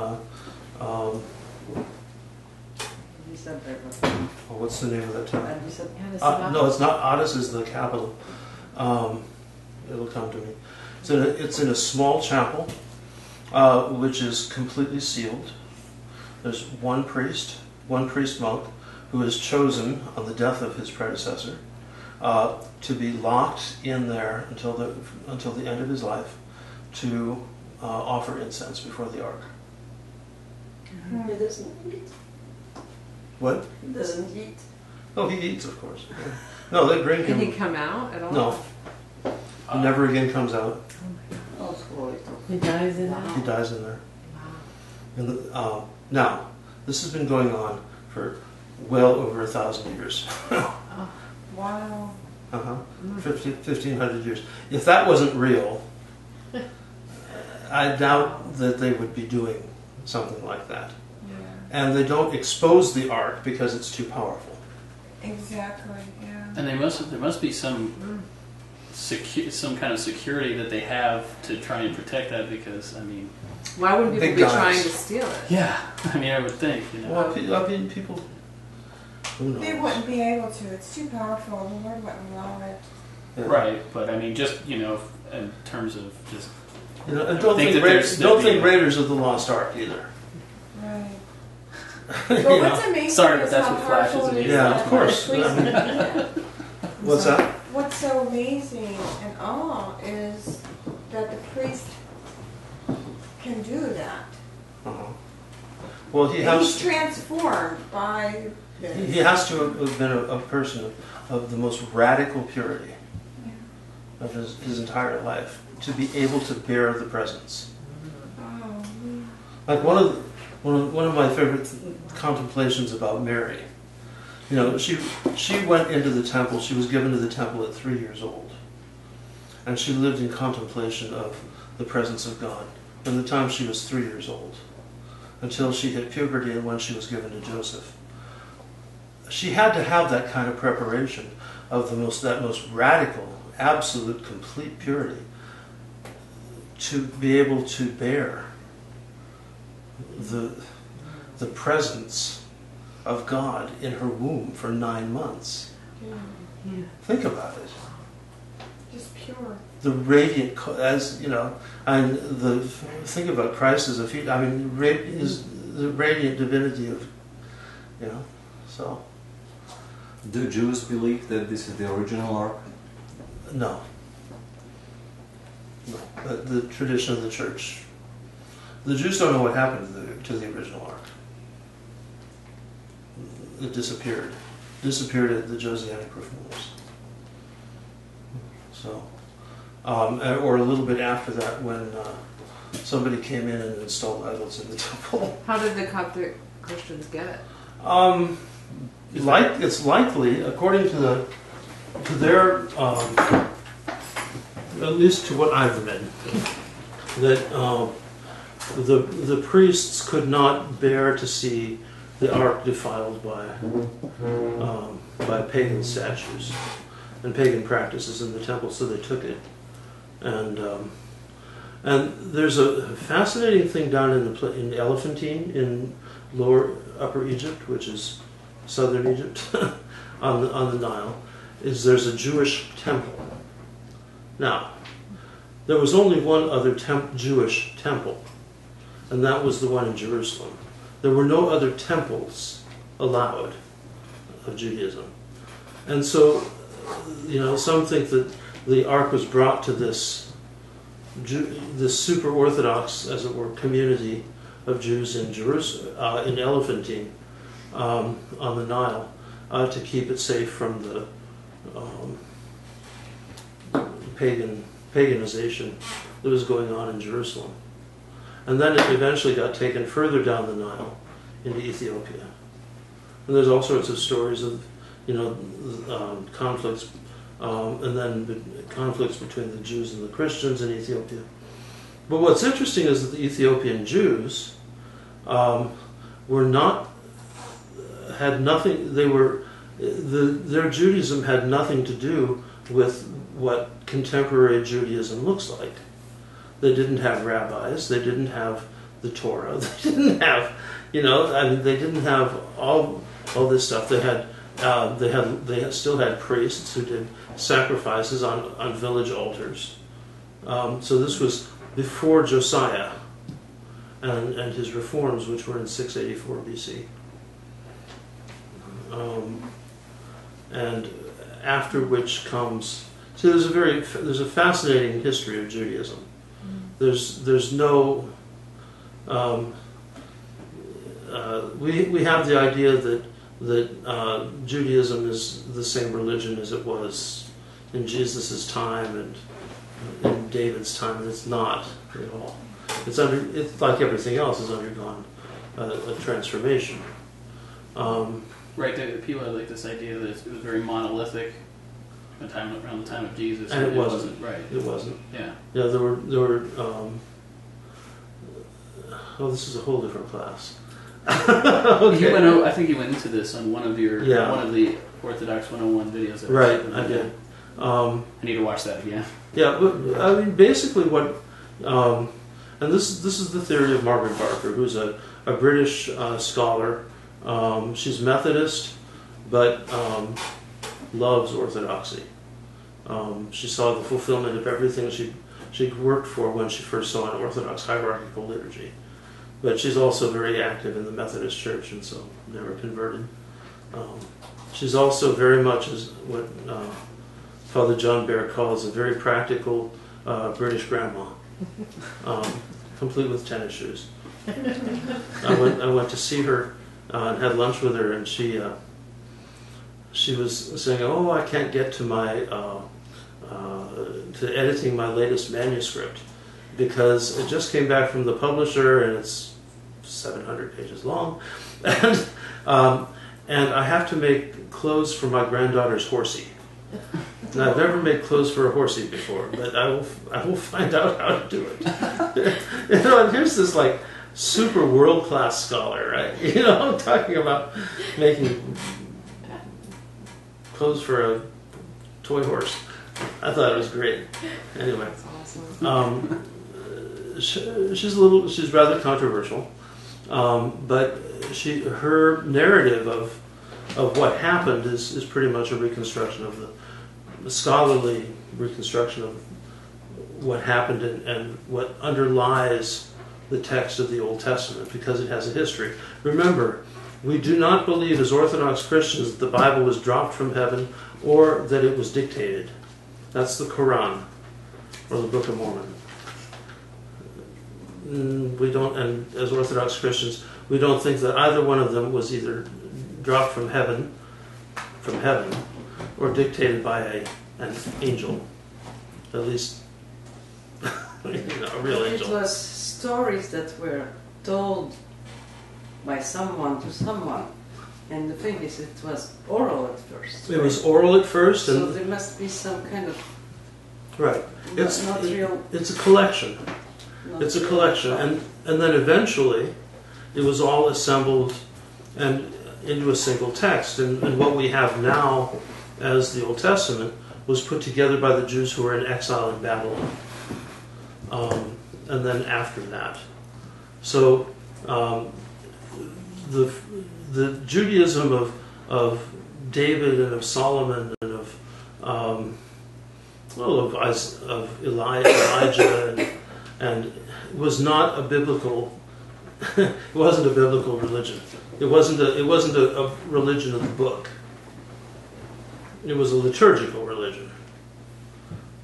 what's the name of that town? No, it's not. Addis is the capital. It'll come to me. It's in a small chapel, which is completely sealed. There's one priest monk, who is chosen on the death of his predecessor to be locked in there until the end of his life to offer incense before the ark. He doesn't eat. What? He doesn't eat. Oh, he eats, of course. No, they bring Can he him. come out at all? No, he never again comes out. Oh, sorry. He dies in that. He dies in there. Wow. And now, this has been going on for well over 1,000 years. Wow. 1,500 years. If that wasn't real, I doubt that they would be doing something like that. Yeah. And they don't expose the ark because it's too powerful. Exactly. Yeah. And there must be some kind of security that they have to try and protect that, because Why wouldn't people Big be guys. trying to steal it? yeah, I would think, Well, people. Who knows? They wouldn't be able to. It's too powerful. The Lord wouldn't allow it. Yeah. Right, but just in terms of just And I don't think think, that there's- don't there'd be- think Raiders of the Lost Ark either. Right. You But know? what's amazing Sorry, but is that's how what flashes powerful in it me. is Yeah, that of course. the priest I mean- can do that. What's that? What's so amazing and awe is that the priest can do that. Uh-huh. Well, he And has. he's transformed by this. He has to have been a person of the most radical purity of his entire life to be able to bear the presence. Like one of my favorite contemplations about Mary. You know, she went into the temple. She was given to the temple at 3 years old, and she lived in contemplation of the presence of God from the time she was 3 years old until she hit puberty and when she was given to Joseph. She had to have that kind of preparation of that most radical, absolute, complete purity to be able to bear the presence of God in her womb for 9 months. Yeah. Think about it. Just pure. The radiant, as you know, and think about Christ as the radiant divinity of, you know, so. Do Jews believe that this is the original ark? No. But the tradition of the church. The Jews don't know what happened to the original ark. It disappeared. Disappeared at the Josianic reforms. So, or a little bit after that, when somebody came in and installed idols in the temple. How did the Coptic Christians get it? It's likely, according to their, at least to what I've read, that the priests could not bear to see the ark defiled by pagan statues and pagan practices in the temple, so they took it. And there's a fascinating thing down in Elephantine in Upper Egypt, which is southern Egypt, on the Nile, is there's a Jewish temple. Now, there was only one other Jewish temple, and that was the one in Jerusalem. There were no other temples allowed of Judaism. And so, you know, some think that the ark was brought to this super Orthodox, as it were, community of Jews in Jerusalem, in Elephantine, on the Nile, to keep it safe from the paganization that was going on in Jerusalem. And then it eventually got taken further down the Nile into Ethiopia. And there's all sorts of stories of, you know, conflicts, and then conflicts between the Jews and the Christians in Ethiopia. But what's interesting is that the Ethiopian Jews their Judaism had nothing to do with what contemporary Judaism looks like. They didn't have rabbis. They didn't have the Torah. They didn't have, you know, I mean, they didn't have all this stuff. They still had priests who did sacrifices on village altars. So this was before Josiah and his reforms, which were in 684 BC. And after which comes, see, there's a fascinating history of Judaism. There's no, we have the idea that Judaism is the same religion as it was in Jesus' time and in David's time, and it's not at all. It's like everything else has undergone a transformation. Right, people had like this idea that it was very monolithic around the time of Jesus, and it wasn't. Right, it wasn't. Yeah. Yeah, there were. Oh, this is a whole different class. Okay. I think you went into this on one of the Orthodox 101 videos. Right, I did. I need to watch that again. Yeah, but I mean, basically, what, and this is the theory of Margaret Barker, who's a British scholar. She's Methodist, but loves Orthodoxy. She saw the fulfillment of everything she'd worked for when she first saw an Orthodox hierarchical liturgy. But she's also very active in the Methodist Church, and so never converted. She's also very much as what Father John Bear calls a very practical British grandma, complete with tennis shoes. I went to see her and had lunch with her, and she was saying, "Oh, I can't get to to editing my latest manuscript because it just came back from the publisher and it's 700 pages long, and I have to make clothes for my granddaughter's horsey. Now, I've never made clothes for a horsey before, but I will find out how to do it. And here's this like super world class scholar, right? I'm talking about making clothes for a toy horse. I thought it was great. Anyway, she's rather controversial, but her narrative of what happened is pretty much a reconstruction of the scholarly reconstruction of what happened and what underlies the text of the Old Testament, because it has a history. Remember, we do not believe as Orthodox Christians that the Bible was dropped from heaven or that it was dictated. That's the Quran or the Book of Mormon. We don't, and as Orthodox Christians, we don't think that either one of them was either dropped from heaven, or dictated by an angel. At least, a real angel. It was stories that were told by someone to someone. And the thing is, it was oral at first. It was oral at first, So and there must be some kind of right. not real. It's a collection. not It's a real collection, thought. and then eventually, it was all assembled and into a single text. And what we have now as the Old Testament was put together by the Jews who were in exile in Babylon. And then after that, so the Judaism of David and of Solomon and of Elijah and was not a biblical. It wasn't a biblical religion. It wasn't a religion of the book. It was a liturgical religion,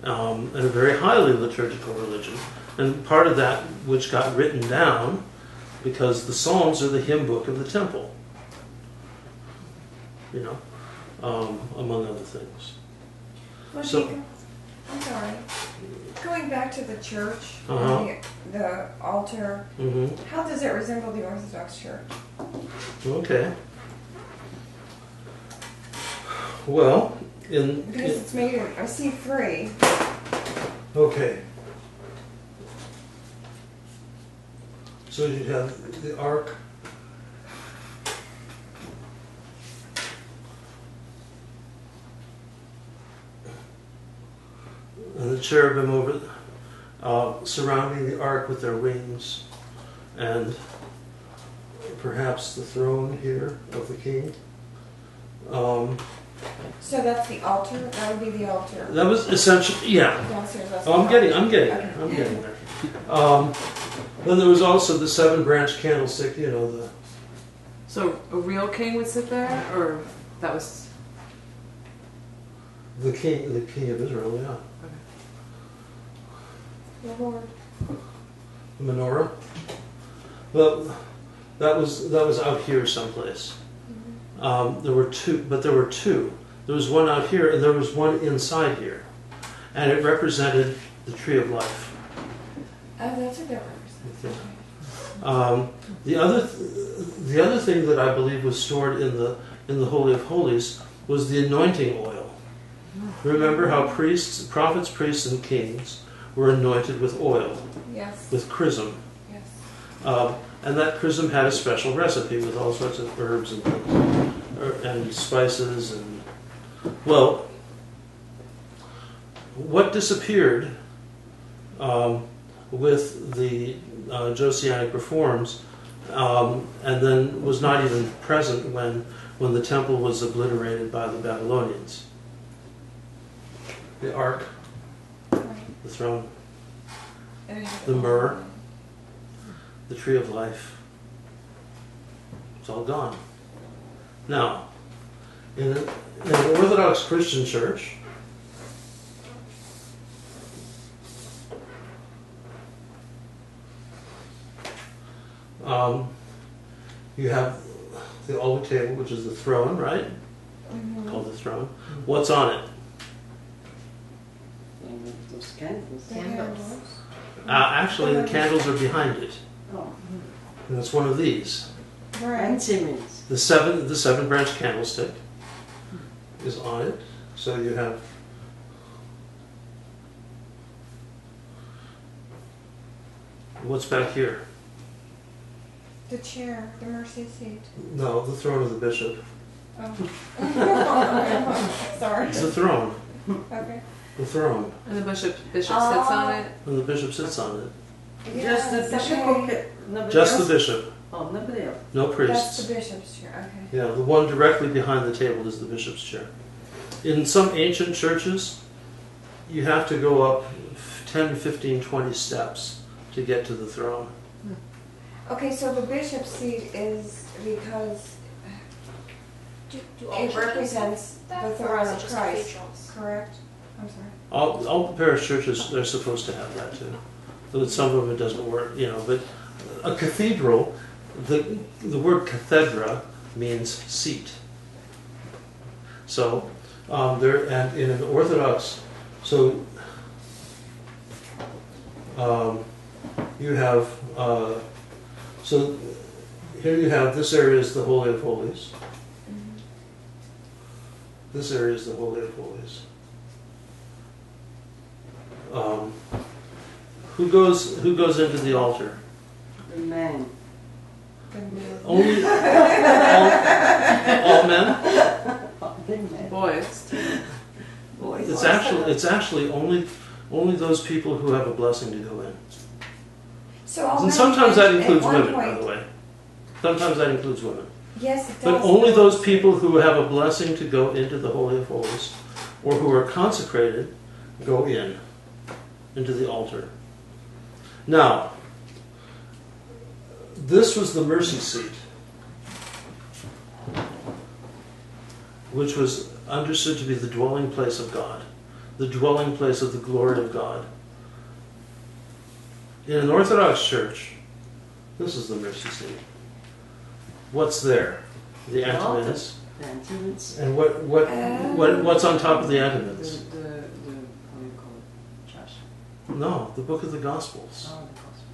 and a very highly liturgical religion. And part of that, which got written down, because the Psalms are the hymn book of the temple. Among other things. Well, So- Jacob, I'm sorry. Going back to the church, Uh-huh. the altar, Mm-hmm. how does it resemble the Orthodox Church? Okay. Well, Because it's made of, I see three. okay. So you have the ark. And the cherubim over, surrounding the ark with their wings, and perhaps the throne here of the king. So that's the altar? That would be the altar. That was essentially, yeah. Downstairs, that's Oh, the I'm getting altar. there. I'm getting there. Then there was also the 7-branch candlestick. So a real king would sit there, or that was The king of Israel. Yeah. The Lord. The menorah. Well, that was out here someplace. There were two. There was one out here, and there was one inside here, and it represented the tree of life. Oh, that's what that represents. The other thing that I believe was stored in the Holy of Holies was the anointing oil. Remember how prophets, priests, and kings were anointed with oil, Yes. with chrism. Yes. And that chrism had a special recipe with all sorts of herbs and spices and, well, what disappeared with the Josianic reforms, and then was not even present when the temple was obliterated by the Babylonians. The ark, the throne, the myrrh, the tree of life. It's all gone. Now, in an Orthodox Christian church, you have the altar table, which is the throne, right? Called the throne. What's on it? And those candles. Candles. Actually, the candles are behind it. Oh. And it's one of these. Right. And Siemens. The seven branch candlestick is on it. So you have what's back here? The chair, the mercy seat. No, the throne of the bishop. Oh. Sorry. It's the throne. Okay. The throne. And the bishop sits on it. And the bishop sits on it. Just the Yes, bishop. okay. Okay. Nobody Just else? the bishop. Oh, nobody else. No That's priests. the bishop's chair. Okay. Yeah, the one directly behind the table is the bishop's chair. In some ancient churches, you have to go up 10, 15, 20 steps to get to the throne. Okay, so the bishop's seat is because Do all it churches represents have the that, or throne is it of just Christ, cathedrals? correct? I'm sorry. All the parish churches, they're supposed to have that too. But with some of them it doesn't work, But a cathedral, the word cathedra means seat. So and in an Orthodox, so you have so here you have this area is the Holy of Holies. This area is the Holy of Holies. Who goes into the altar? The man. Only all men. The man. Boys. It's actually only those people who have a blessing to go in. So all And sometimes that men includes at one women, by point- the way. Sometimes that includes women. Yes, it does. But only those people who have a blessing to go into the Holy of Holies or who are consecrated go into the altar. Now, this was the mercy seat, which was understood to be the dwelling place of God, the dwelling place of the glory of God. In an Orthodox church, this is the mercy seat. What's there? The antimonies. The Antimonies. And what's on top of the antimonies? The how do you call it? Josh. No, the book of the Gospels. Oh, the gospel.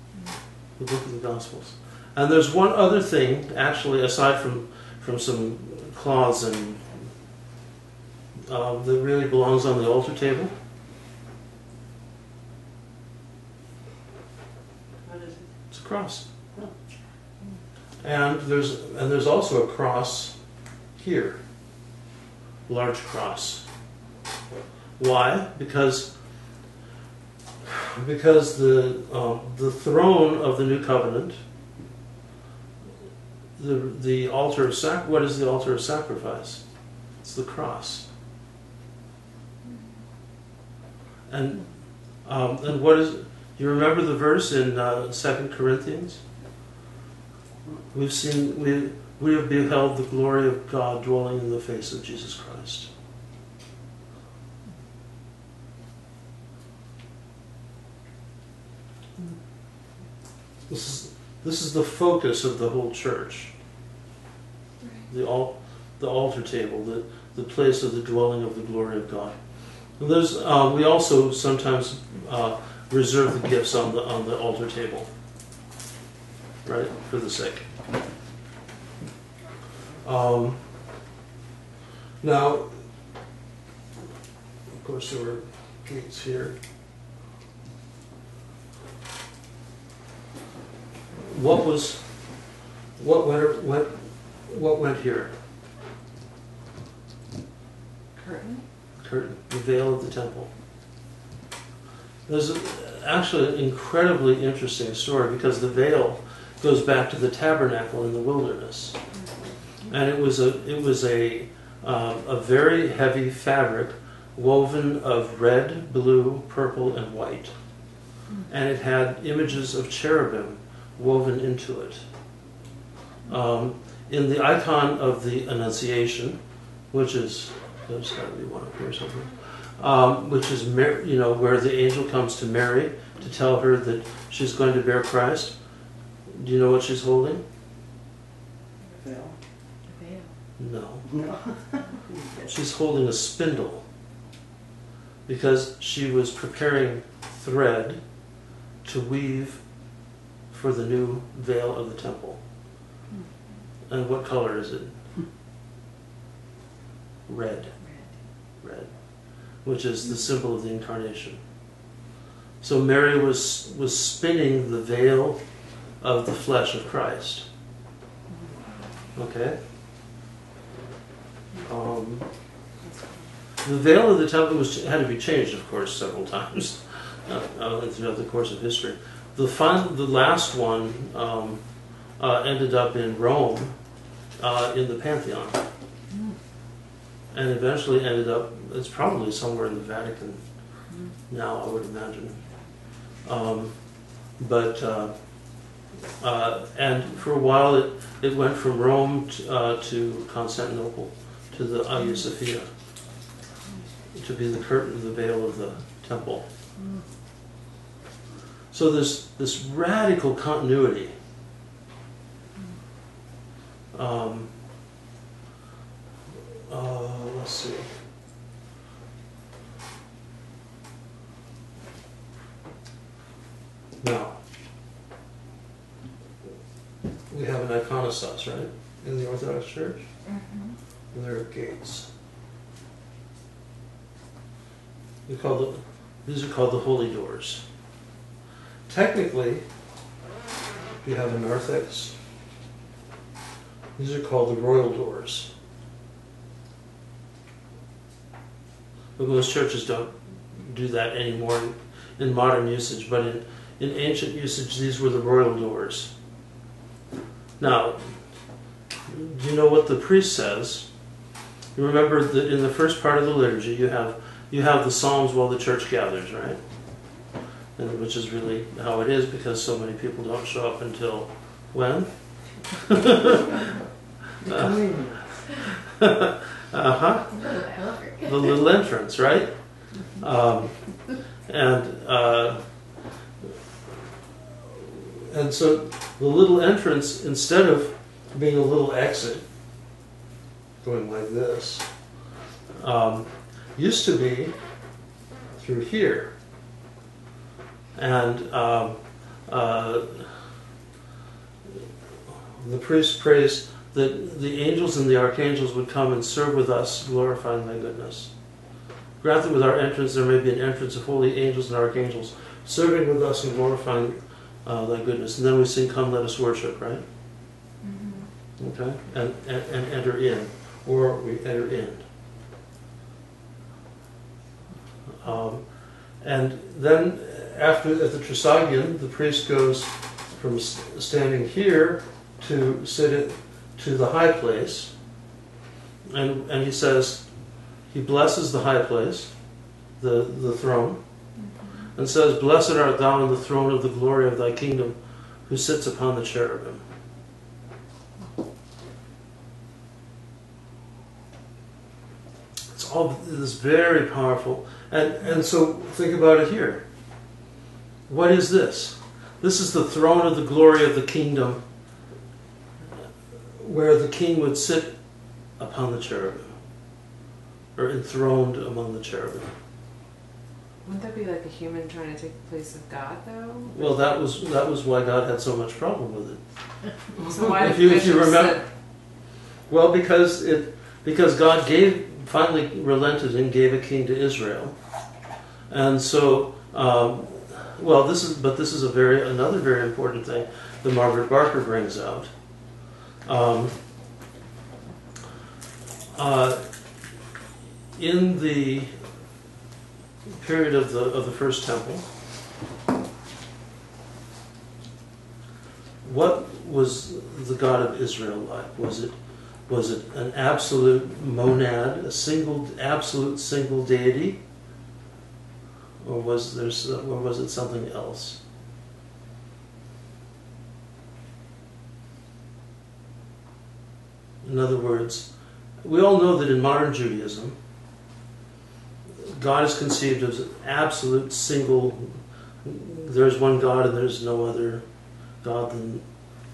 The book of the Gospels. And there's one other thing, actually, aside from some cloths and that really belongs on the altar table. What is it? It's a cross. Oh. And there's also a cross here, large cross. Why? Because the throne of the new covenant, the altar of what is the altar of sacrifice? It's the cross. And what is? You remember the verse in 2 Corinthians? We have beheld the glory of God dwelling in the face of Jesus Christ. This is the focus of the whole church. The altar table, the place of the dwelling of the glory of God. And we also sometimes reserve the gifts on the altar table, right, for the sick. Now, of course, there were gates here. What went here? Curtain, the veil of the temple. There's actually an incredibly interesting story because the veil goes back to the tabernacle in the wilderness, and it was a very heavy fabric woven of red, blue, purple, and white, and it had images of cherubim woven into it. In the icon of the Annunciation, which is there's got to be one up here somewhere, which is where the angel comes to Mary to tell her that she's going to bear Christ. Do you know what she's holding? Veil. No. No. She's holding a spindle because she was preparing thread to weave for the new veil of the temple. And what color is it? Red. Red. Which is the symbol of the incarnation. So Mary was spinning the veil of the flesh of Christ. Okay? The veil of the temple had to be changed, of course, several times throughout the course of history. The last one ended up in Rome, in the Pantheon, and eventually ended up. It's probably somewhere in the Vatican now, I would imagine. And for a while, it went from Rome to Constantinople, to the Hagia Sophia, to be the curtain, the veil of the temple. So there's this radical continuity. Let's see. Now, we have an iconostas, right, in the Orthodox Church? And there are gates. These are called the holy doors. Technically, you have a narthex. These are called the royal doors. But most churches don't do that anymore in modern usage, but in ancient usage, these were the royal doors. Now, do you know what the priest says? You remember that in the first part of the liturgy, you have the Psalms while the church gathers, right? And which is really how it is, because so many people don't show up until when? The little entrance, right? And so the little entrance, instead of being a little exit, going like this, used to be through here. And the priest prays that the angels and the archangels would come and serve with us, glorifying thy goodness. Grant that with our entrance there may be an entrance of holy angels and archangels, serving with us and glorifying thy goodness. And then we sing, come, let us worship, right? Okay? And enter in. Or we enter in. And then at the Trisagion, the priest goes from standing here to sit to the high place, and he says, he blesses the high place, the throne, and says, blessed art thou in the throne of the glory of thy kingdom, who sits upon the cherubim. It's all this very powerful. And so think about it here. What is this? This is the throne of the glory of the kingdom, where the king would sit upon the cherubim, or enthroned among the cherubim. Wouldn't that be like a human trying to take the place of God, though? Well, that was why God had so much problem with it. So why if did you remember, sit? well, because God finally relented and gave a king to Israel, and so this is another very important thing that Margaret Barker brings out. In the period of the First Temple, what was the God of Israel like? Was it an absolute monad, absolute single deity, or was it something else? In other words, we all know that in modern Judaism, God is conceived as an absolute single. There's one God and there's no other God than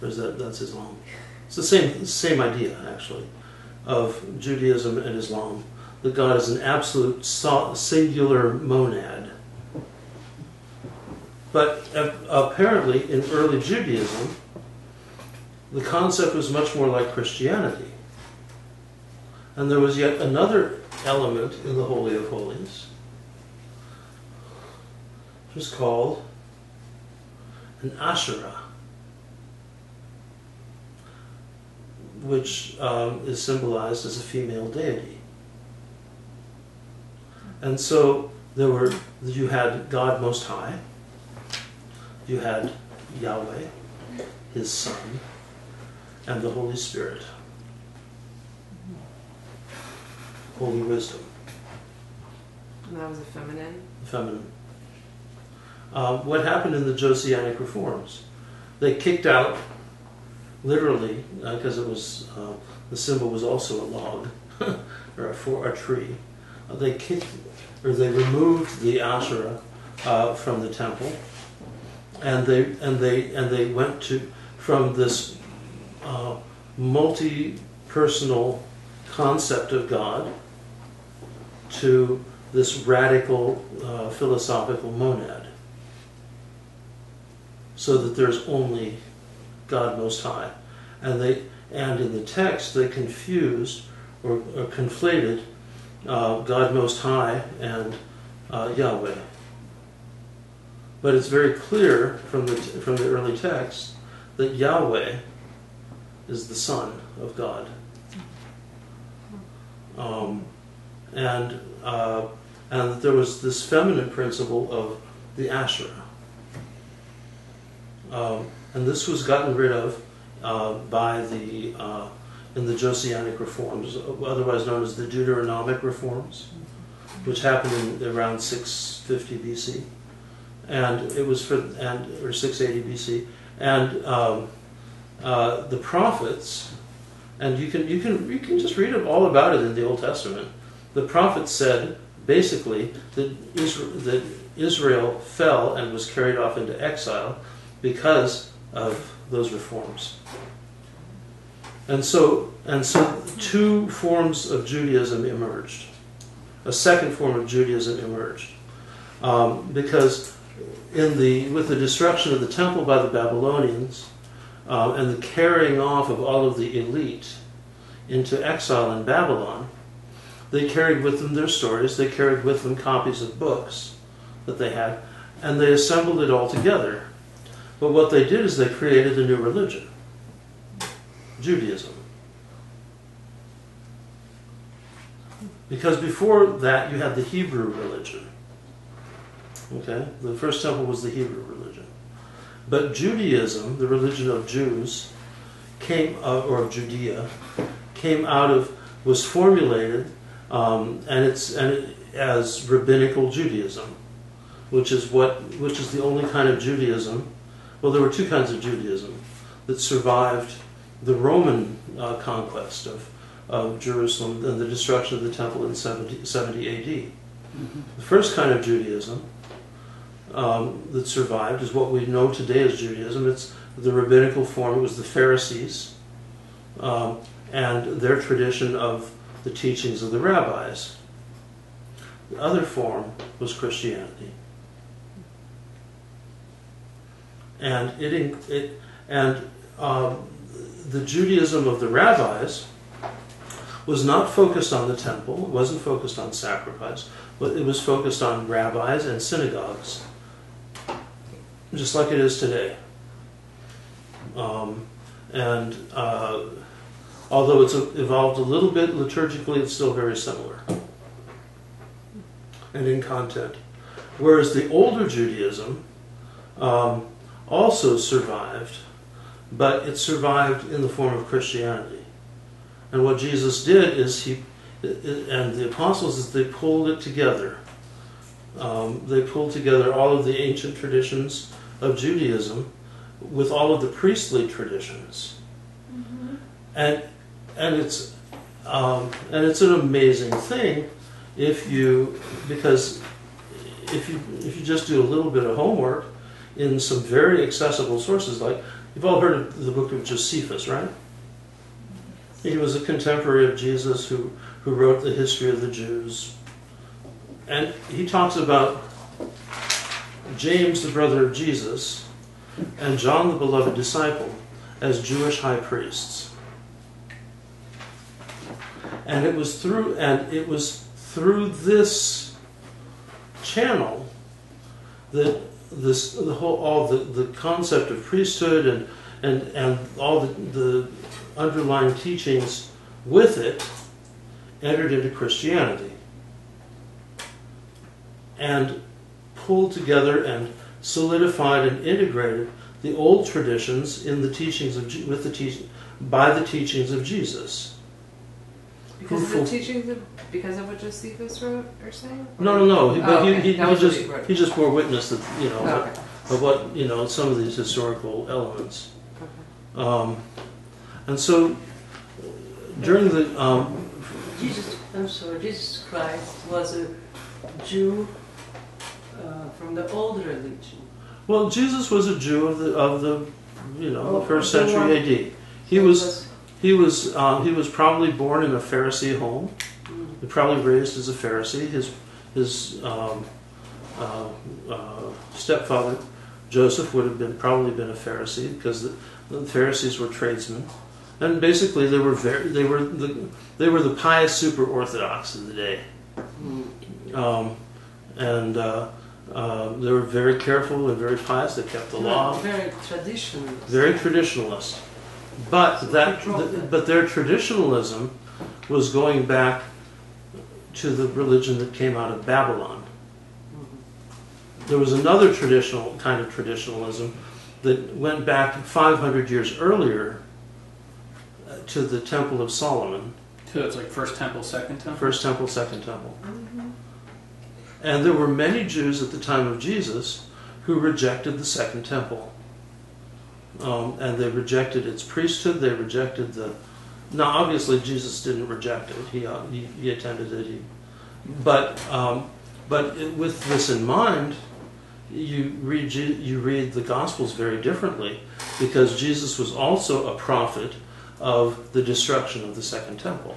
that's Islam. It's the same idea, actually, of Judaism and Islam. That God is an absolute singular monad. But apparently, in early Judaism, the concept was much more like Christianity. And there was yet another element in the Holy of Holies, which was called an Asherah, which is symbolized as a female deity. And so you had God Most High, you had Yahweh, His Son, and the Holy Spirit. Holy Wisdom. And that was a feminine? Feminine. What happened in the Josianic reforms? They kicked out, literally, because it was the symbol was also a log or a tree. They removed the Asherah from the temple, and they went from this multi-personal concept of God to this radical philosophical monad, so that there's only God Most High, and in the text they confused or conflated God Most High and Yahweh. But it's very clear from the early text that Yahweh is the Son of God. And that there was this feminine principle of the Asherah. And this was gotten rid of in the Josianic reforms, otherwise known as the Deuteronomic reforms, which happened in around 650 BC, and it was or 680 BC, and the prophets, and you can just read all about it in the Old Testament. The prophets said basically that Israel fell and was carried off into exile because of those reforms. And so two forms of Judaism emerged. A second form of Judaism emerged. Because with the destruction of the temple by the Babylonians and the carrying off of all of the elite into exile in Babylon, they carried with them their stories, they carried with them copies of books that they had, and they assembled it all together. But what they did is they created a new religion, Judaism. Because before that you had the Hebrew religion. Okay? The first temple was the Hebrew religion. But Judaism, the religion of Jews, or of Judea, was formulated as rabbinical Judaism, which is the only kind of Judaism. Well, there were two kinds of Judaism that survived the Roman conquest of Jerusalem and the destruction of the temple in 70 AD. Mm-hmm. The first kind of Judaism that survived is what we know today as Judaism. It's the rabbinical form. It was the Pharisees and their tradition of the teachings of the rabbis. The other form was Christianity. And the Judaism of the rabbis was not focused on the temple. It wasn't focused on sacrifice, but it was focused on rabbis and synagogues, just like it is today. Although it's evolved a little bit liturgically, it's still very similar and in content. Whereas the older Judaism also survived, but it survived in the form of Christianity. And what Jesus did is and the apostles, is they pulled it together. They pulled together all of the ancient traditions of Judaism with all of the priestly traditions. Mm-hmm. And it's an amazing thing because if you just do a little bit of homework in some very accessible sources, like you've all heard of the book of Josephus, right? He was a contemporary of Jesus who wrote the history of the Jews. And he talks about James, the brother of Jesus, and John, the beloved disciple, as Jewish high priests. And it was through this channel that the concept of priesthood and all the underlying teachings with it entered into Christianity and pulled together and solidified and integrated the old traditions in the teachings of by the teachings of Jesus. Because of the teachings because of what Josephus wrote or saying? No. He He just bore witness that okay. of what some of these historical elements. Okay. And so during the Jesus Christ was a Jew from the old religion. well, Jesus was a Jew of the the first the century one- A.D. He was probably born in a Pharisee home. He probably raised as a Pharisee. His stepfather Joseph would have probably been a Pharisee because the Pharisees were tradesmen, and basically they were the pious super orthodox of the day, and they were very careful and very pious. They kept the law. Very traditional. Very traditionalist. But their traditionalism was going back to the religion that came out of Babylon. There was another kind of traditionalism that went back 500 years earlier to the Temple of Solomon. So it's like First Temple, Second Temple? First Temple, Second Temple. And there were many Jews at the time of Jesus who rejected the Second Temple. And they rejected its priesthood. They rejected Now, obviously, Jesus didn't reject it. He attended it. But with this in mind, you read the Gospels very differently, because Jesus was also a prophet of the destruction of the Second Temple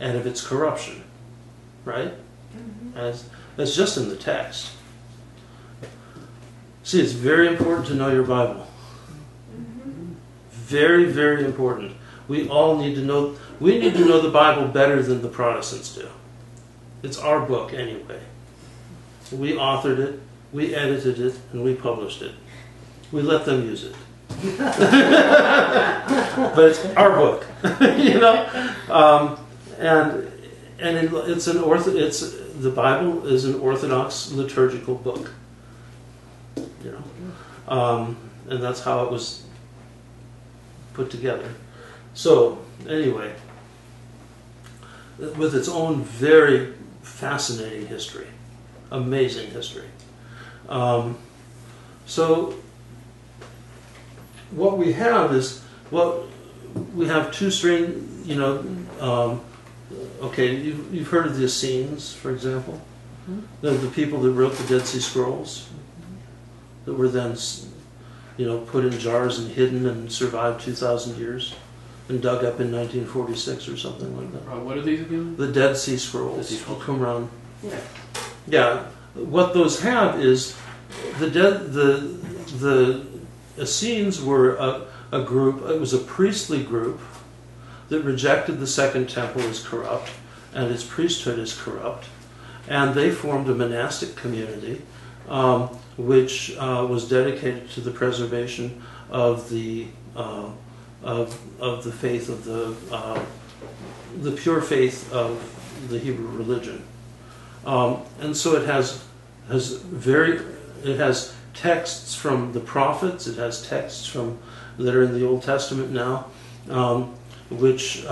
and of its corruption, right? That's just in the text. See, it's very important to know your Bible. Very, very important. We all need to know. We need to know the Bible better than the Protestants do. It's our book anyway. We authored it, we edited it, and we published it. We let them use it. But it's our book, the Bible is an Orthodox liturgical book, and that's how it was put together. So anyway, with its own very fascinating history, amazing history. So what we have is two strange, okay, you've heard of the Essenes, for example. The people that wrote the Dead Sea Scrolls that were then put in jars and hidden and survived 2,000 years and dug up in 1946 or something like that. What are these again? The Dead Sea Scrolls. Qumran. Yeah. Yeah. What those have is the Essenes were a group. It was a priestly group that rejected the Second Temple as corrupt and its priesthood as corrupt, and they formed a monastic community which was dedicated to the preservation of the faith of the pure faith of the Hebrew religion, and so it has texts from the prophets. It has texts that are in the Old Testament now, which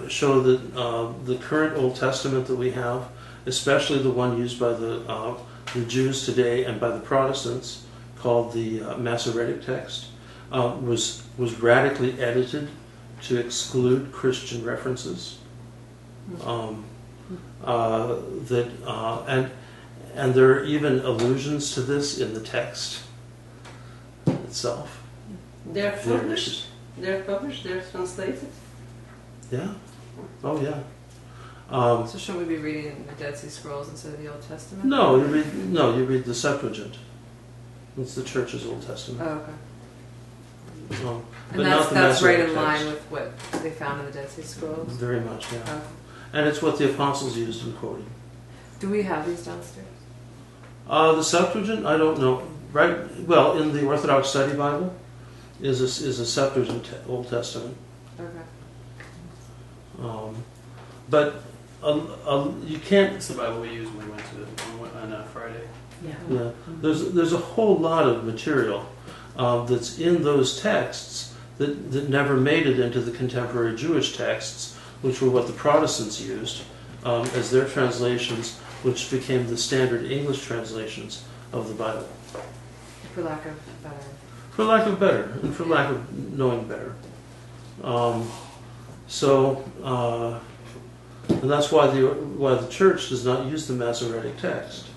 show that the current Old Testament that we have, especially the one used by the Jews today and by the Protestants, called the Masoretic text, was radically edited to exclude Christian references. And there are even allusions to this in the text itself. They're published. They're published. They're translated. Yeah. Oh, yeah. So should we be reading the Dead Sea Scrolls instead of the Old Testament? No, you read the Septuagint. It's the Church's Old Testament. Oh, okay. But And not the that's right in Masoretic line text. with what they found in the Dead Sea Scrolls? Very much, yeah. Okay. And it's what the apostles used in quoting. Do we have these downstairs? The Septuagint, I don't know. Right? Well, in the Orthodox Study Bible is a Septuagint Old Testament. Okay. But you can't. It's the Bible we used when we went to on Friday. Yeah, there's a whole lot of material that's in those texts that never made it into the contemporary Jewish texts, which were what the Protestants used as their translations, which became the standard English translations of the Bible. For lack of better. For lack of better, and for lack of knowing better. And that's why the Church does not use the Masoretic text.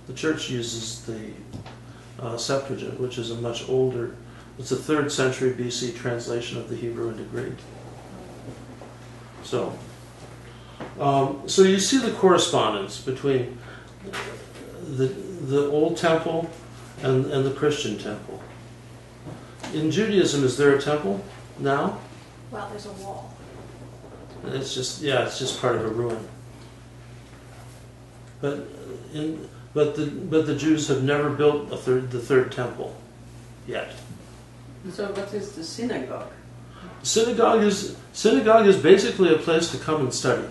The Church uses the Septuagint, which is a much older, it's a 3rd century BC translation of the Hebrew into Greek. So you see the correspondence between the Old Temple and the Christian Temple. In Judaism, is there a temple now? Well, there's a wall. It's just part of a ruin. But the Jews have never built the third temple yet. So what is the synagogue? Synagogue is basically a place to come and study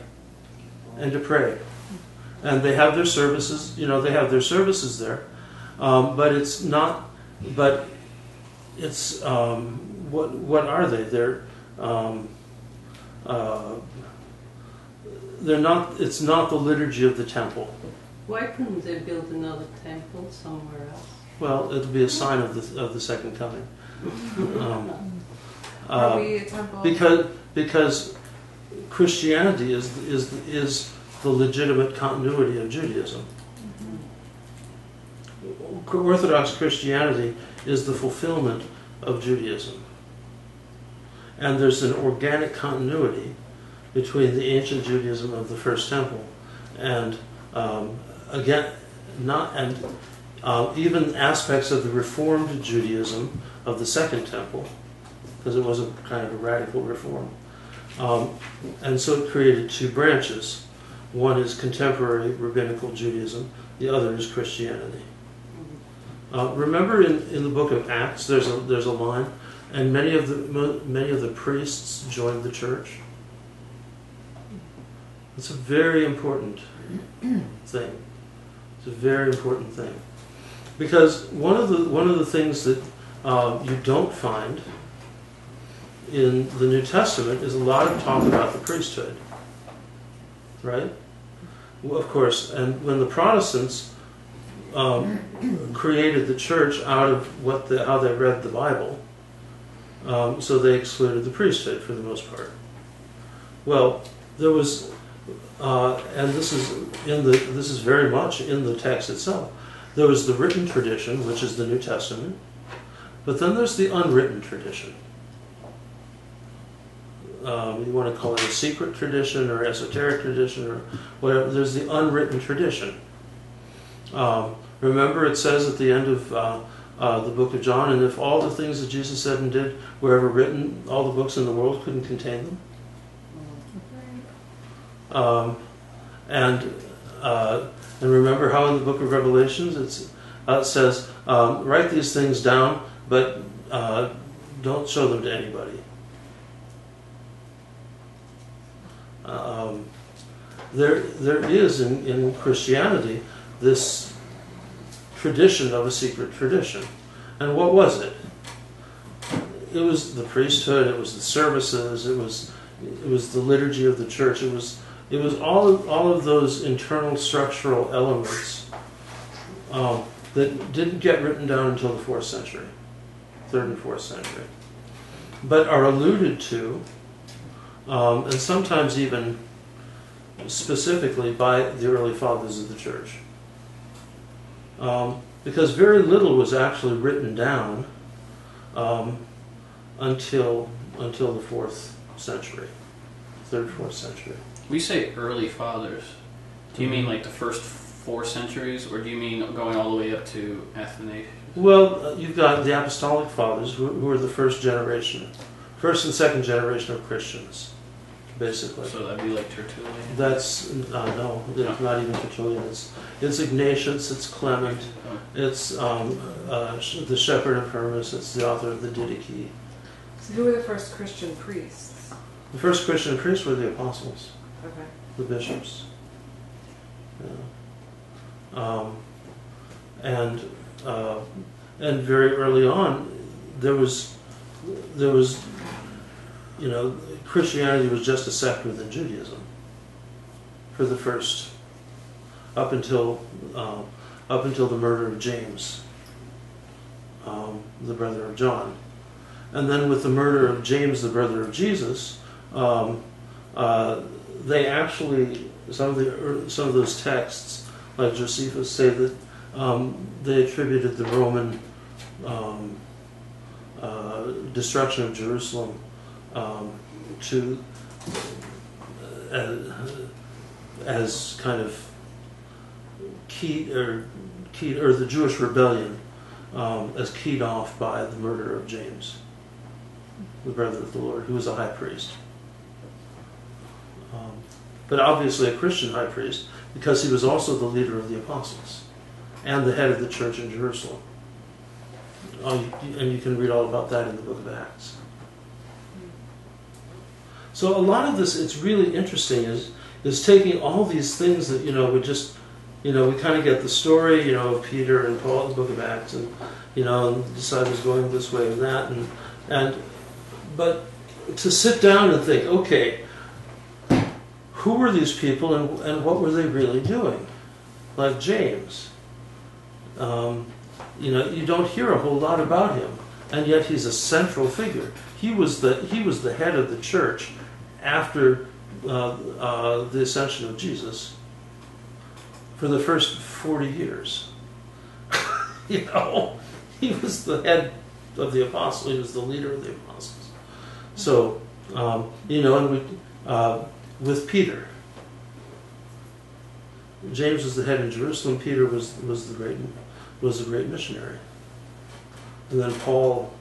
and to pray, and they have their services. They have their services there, but it's not. But it's what are they? They're not. It's not the liturgy of the temple. Why couldn't they build another temple somewhere else? Well, it'll be a sign of the second coming. Are we a temple? Because Christianity is the legitimate continuity of Judaism. Orthodox Christianity is the fulfillment of Judaism. And there's an organic continuity between the ancient Judaism of the First Temple and even aspects of the Reformed Judaism of the Second Temple, because it was a kind of a radical reform. And so it created two branches. One is contemporary rabbinical Judaism, the other is Christianity. Remember in the book of Acts, there's a line, and many of the priests joined the church. It's a very important thing. It's a very important thing, because one of the things that you don't find in the New Testament is a lot of talk about the priesthood, right? Well, of course, and when the Protestants created the church out of how they read the Bible, so they excluded the priesthood for the most part. Well, there was, and this is very much in the text itself. There was the written tradition, which is the New Testament, but then there's the unwritten tradition. You want to call it a secret tradition or esoteric tradition or whatever. There's the unwritten tradition. Remember, it says at the end of the book of John, and if all the things that Jesus said and did were ever written, all the books in the world couldn't contain them. And remember how in the book of Revelations it says, write these things down, but don't show them to anybody. There is in Christianity this tradition of a secret tradition. And what was it? It was the priesthood, it was the services, it was the liturgy of the church, it was all of those internal structural elements that didn't get written down until the 4th century, 3rd and 4th century, but are alluded to, and sometimes even specifically by the early fathers of the church. Because very little was actually written down until the 4th century, 3rd, 4th century. We say early fathers. Do you mean like the first 4 centuries, or do you mean going all the way up to Athanasius? Well, you've got the Apostolic Fathers, who are the first and second generation of Christians, basically. So that'd be like Tertullian? That's, no, it's not even Tertullian. It's Ignatius, it's Clement, Oh. it's the Shepherd of Hermas, it's the author of the Didache. So who were the first Christian priests? The first Christian priests were the apostles, Okay. the bishops. Yeah. And very early on, there was, Christianity was just a sect within Judaism for the first, up until the murder of James, the brother of John, and then with the murder of James, the brother of Jesus, they actually, some of those texts, like Josephus, say that they attributed the Roman destruction of Jerusalem to as kind of the Jewish rebellion as keyed off by the murder of James, the brother of the Lord, who was a high priest. But obviously a Christian high priest, because he was also the leader of the apostles and the head of the church in Jerusalem. And you can read all about that in the book of Acts. So a lot of this, it's really interesting, is taking all these things that, we just, we kind of get the story, of Peter and Paul in the book of Acts, and, the disciples going this way and that, but to sit down and think, okay, who were these people and what were they really doing? Like James. You don't hear a whole lot about him, and yet he's a central figure. He was the head of the church after the ascension of Jesus for the first 40 years. He was the head of the apostles. He was the leader of the apostles. So, and with Peter, James was the head in Jerusalem. Peter was the great missionary, and then Paul.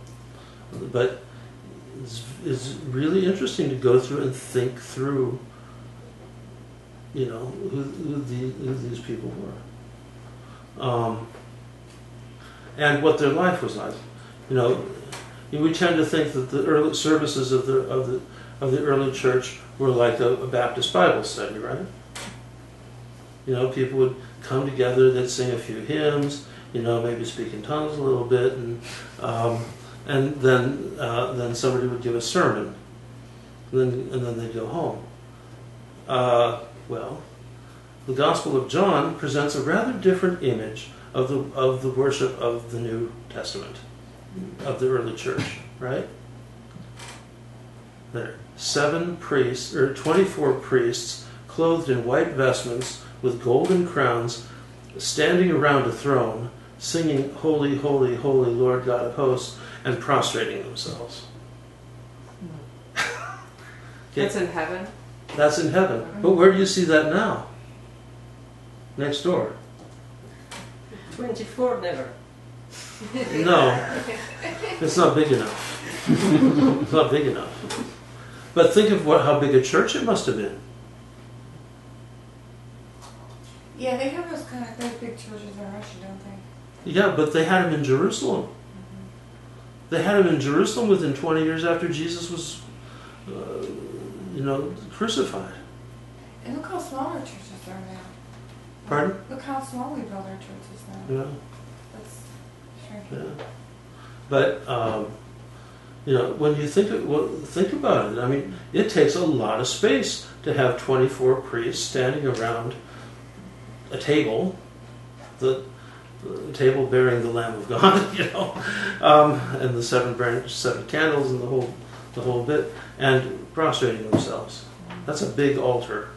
But it's really interesting to go through and think through, who these people were, and what their life was like. We tend to think that the early services of the early church were like a Baptist Bible study, right? People would come together, they'd sing a few hymns, maybe speak in tongues a little bit, and then somebody would give a sermon, and then they'd go home. Well, the Gospel of John presents a rather different image of the worship of the New Testament, of the early church, right? There, 24 priests clothed in white vestments with golden crowns, standing around a throne, singing, "Holy, holy, holy, Lord God of hosts," and prostrating themselves. That's in heaven? That's in heaven. But where do you see that now? Next door. 24 never. No. It's not big enough. It's not big enough. But think of how big a church it must have been. Yeah, they have those big churches in Russia, don't they? Yeah, but they had him in Jerusalem. They had him in Jerusalem within 20 years after Jesus was, crucified. And look how small our churches are now. Pardon? Look how small we build our churches now. Yeah. That's shrinking. Yeah. But when you think about it, I mean, it takes a lot of space to have 24 priests standing around a table, the table bearing the Lamb of God, and the seven candles and the whole bit, and prostrating themselves. That's a big altar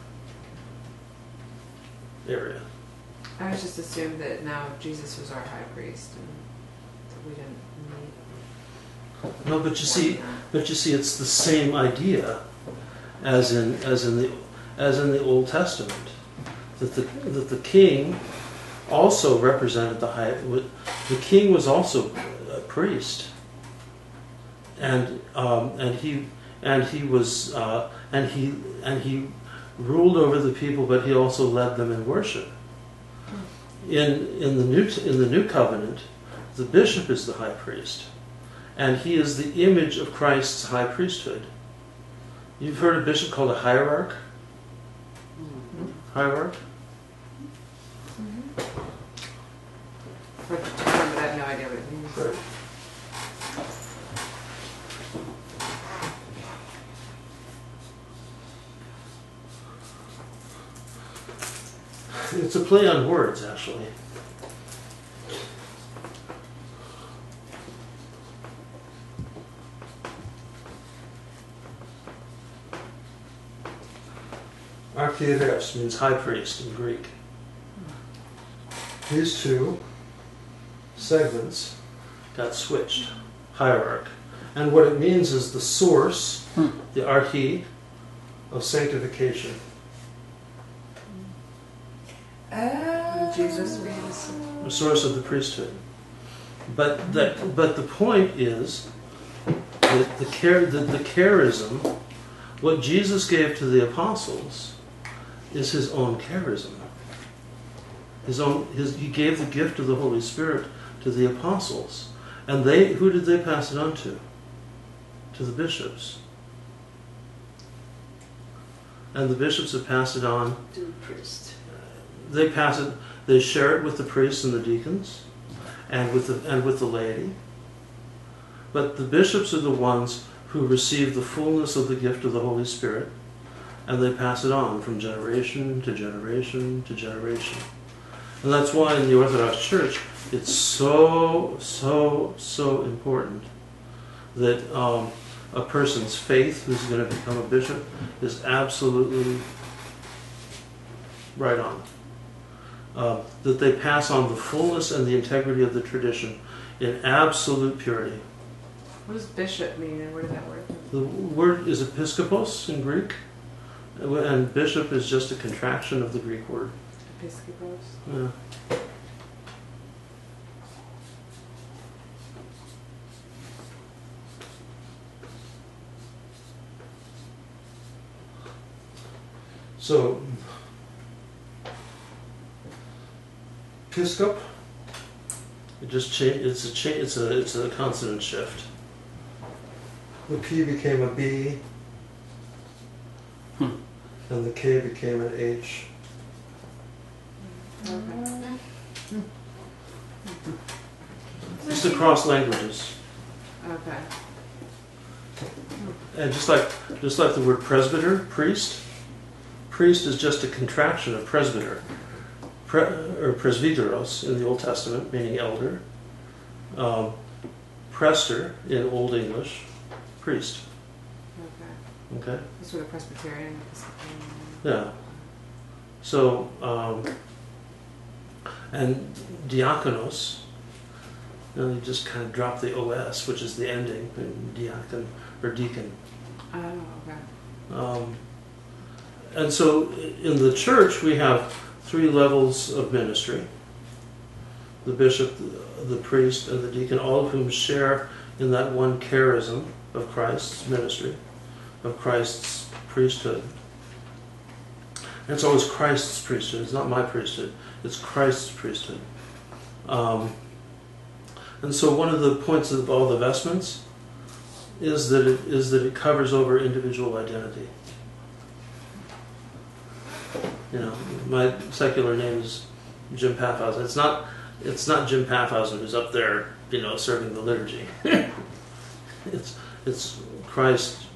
area. I was just assumed that now Jesus was our high priest and that we didn't need. No, but you see, it's the same idea as in as in the Old Testament, that the king also represented the high. The king was also a priest, and he ruled over the people, but he also led them in worship. In the new covenant, the bishop is the high priest, and he is the image of Christ's high priesthood. You've heard a bishop called a hierarch? Hierarch? Heard the term, but I have no idea what it means. Right. It's a play on words, actually. Archieres means high priest in Greek. These two segments got switched. Hierarch. And what it means is the source, the archi, of sanctification. Jesus being The source of the priesthood. But the point is that the charism, what Jesus gave to the apostles, is his own charism. He gave the gift of the Holy Spirit to the apostles, and who did they pass it on to? To the bishops. And the bishops have passed it on To the priest. They pass it. They share it with the priests and the deacons, and with the laity. But the bishops are the ones who receive the fullness of the gift of the Holy Spirit, and they pass it on from generation to generation to generation. And that's why in the Orthodox Church it's so important that a person's faith who's going to become a bishop is absolutely right on. That they pass on the fullness and the integrity of the tradition in absolute purity. What does bishop mean, and where did that word come The word is episkopos in Greek, and bishop is just a contraction of the Greek word. from? Episkopos? Yeah. So, episcop, it just changed. It's a consonant shift. The P became a B, and the K became an H. Okay. Just across languages, Okay. and just like the word presbyter, priest. Priest is just a contraction of presbyter, or presbyteros in the Old Testament, meaning elder. Prester in Old English, priest. Okay. Okay. That's where the Presbyterian. Episcopalian. Yeah. So, and diakonos, you just kind of drop the os, which is the ending, in diakon or deacon. Oh, okay. And so in the church we have 3 levels of ministry. The bishop, the priest, and the deacon, all of whom share in that one charism of Christ's ministry, of Christ's priesthood. And it's always Christ's priesthood. It's not my priesthood. It's Christ's priesthood. And so one of the points of all the vestments is that it covers over individual identity. You know, my secular name is Jim Paffhausen. It's not Jim Paffhausen who's up there, serving the liturgy. It's Christ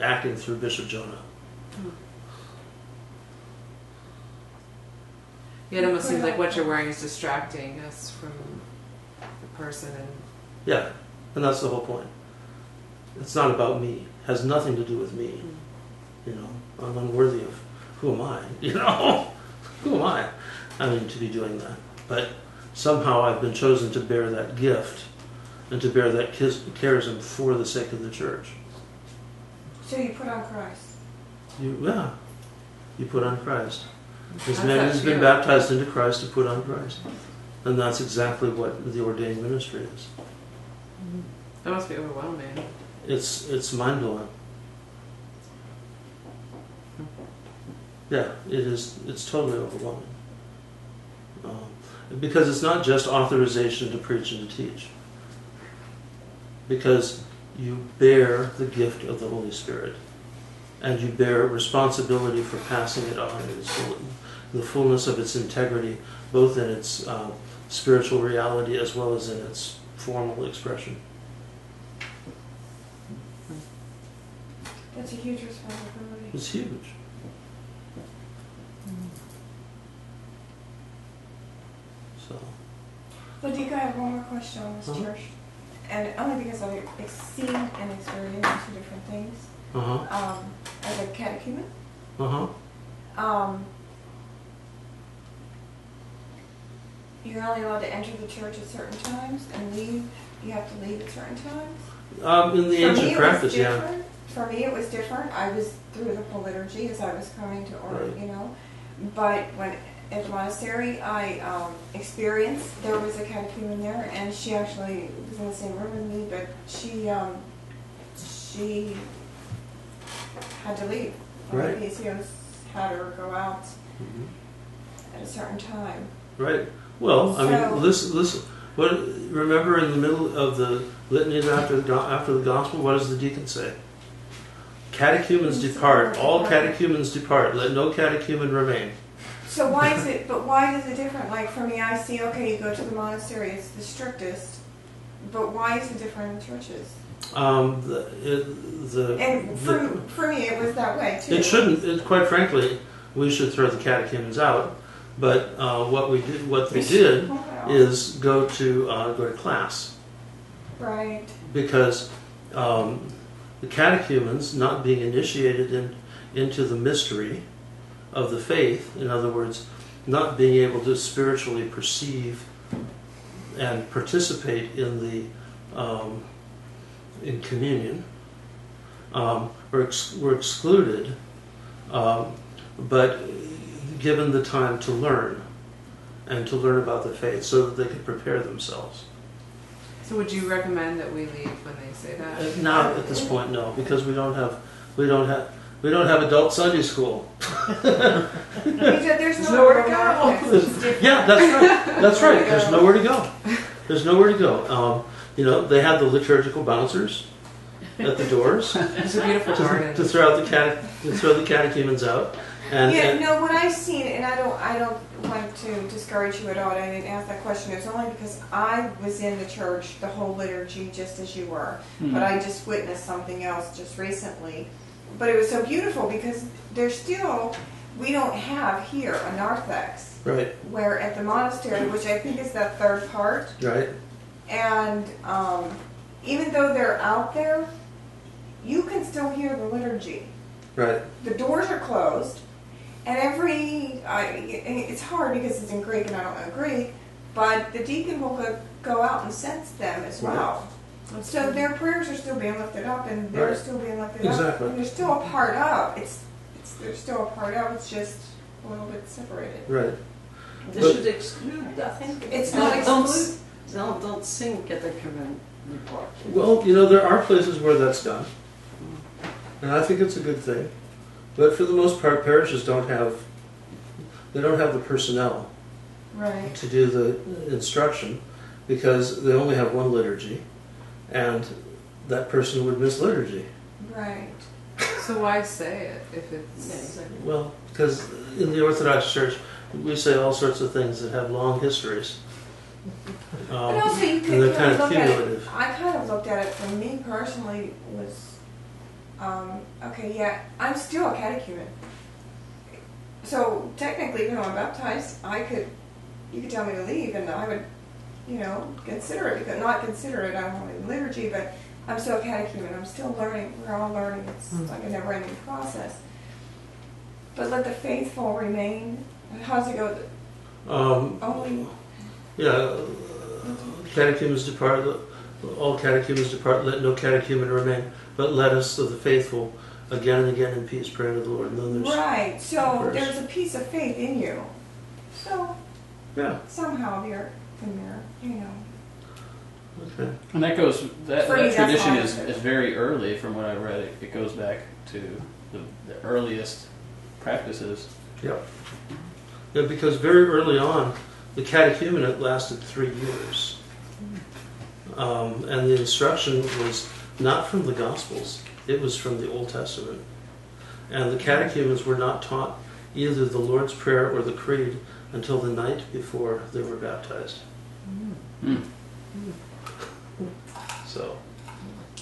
acting through Bishop Jonah. Yeah, it almost seems like what you're wearing is distracting us from the person. And Yeah, and that's the whole point. It's not about me. It has nothing to do with me. I'm unworthy of. Who am I? Who am I? To be doing that. But somehow I've been chosen to bear that gift and to bear that charism for the sake of the church. So you put on Christ. Yeah. You put on Christ. As How's many that as been feel? baptized into Christ to put on Christ. And that's exactly what the ordained ministry is. That must be overwhelming. It's mind-blowing. Yeah, it is. It's totally overwhelming. Because it's not just authorization to preach and to teach. Because you bear the gift of the Holy Spirit. And you bear responsibility for passing it on in the fullness of its integrity, both in its spiritual reality as well as in its formal expression. That's a huge responsibility. It's huge. So, But Deacon, I have one more question on this church. And only because I've seen and experienced two different things. As a catechumen. You're only allowed to enter the church at certain times and leave. You have to leave at certain times. In the ancient practice, yeah. For me, it was different. I was through the whole liturgy as I was coming to order, Right. you know. But when at the monastery, I experienced there was a catechumen there, and she actually was in the same room with me. But she had to leave. Right. The PCOs had her go out at a certain time. Right. Well, I So- mean, listen. What? Remember, in the middle of the litany after the gospel, what does the deacon say? Catechumens depart. All catechumens depart. Let no catechumen remain. So why is it? But why is it different? Like for me, I see. Okay, you go to the monastery; it's the strictest. But why is it different in churches? And for me, it was that way too. It shouldn't. Quite frankly, we should throw the catechumens out. But what they did, is go to class. Right. Because the catechumens, not being initiated into the mystery of the faith, in other words, not being able to spiritually perceive and participate in communion, were excluded, but given the time to learn and to learn about the faith, so that they could prepare themselves. So would you recommend that we leave when they say that? Not at this point, no, because we don't have adult Sunday school. There's nowhere to go. Yeah, that's right. There's nowhere to go. There's nowhere to go. They have the liturgical bouncers at the doors It's a beautiful garden. to throw the catechumens out. What I've seen, and I don't want to discourage you at all. I didn't ask that question. It was only because I was in the church the whole liturgy just as you were, but I just witnessed something else just recently. But it was so beautiful because we don't have here a narthex. Right. Where at the monastery, which I think is that third part, Right. and even though they're out there, you can still hear the liturgy. Right. The doors are closed, and it's hard because it's in Greek and I don't know Greek, but the deacon will go out and sense them as well. Right. So their prayers are still being lifted up, and they're Right. still being lifted Exactly. up. And they're still a part of. They're still a part of. It's just a little bit separated. Right. They But- should exclude that. It's not exclusive. Don't sing catechumen report. Well, there are places where that's done, and I think it's a good thing. But for the most part, parishes don't have the personnel Right. to do the instruction, because they only have one liturgy, and that person would miss liturgy. Right. So why say it if it's... Yeah, exactly. Well, because in the Orthodox Church, we say all sorts of things that have long histories. But also, you and could they're kind of look at it. cumulative. I kind of looked at it for me personally was, I'm still a catechumen. So technically, even though I'm baptized, you could tell me to leave, and I would, consider it. Because not consider it, I'm only in liturgy, but I'm still a catechumen. I'm still learning. We're all learning. It's like a never-ending process. But let the faithful remain. How's it go? Only. Yeah, catechumens depart. All catechumens depart. Let no catechumen remain. But let us, of the faithful, again and again in peace, pray to the Lord. And then there's Right. So verse. there's a piece of faith in you. So yeah, somehow you're in there, you know. okay, And that goes, that For me, that's tradition all is it is. very early from what I read. It goes back to the earliest practices. yeah, yeah. Because very early on, the catechumenate lasted 3 years, and the instruction was not from the Gospels; it was from the Old Testament, and the catechumens were not taught either the Lord's Prayer or the Creed until the night before they were baptized. Mm. So,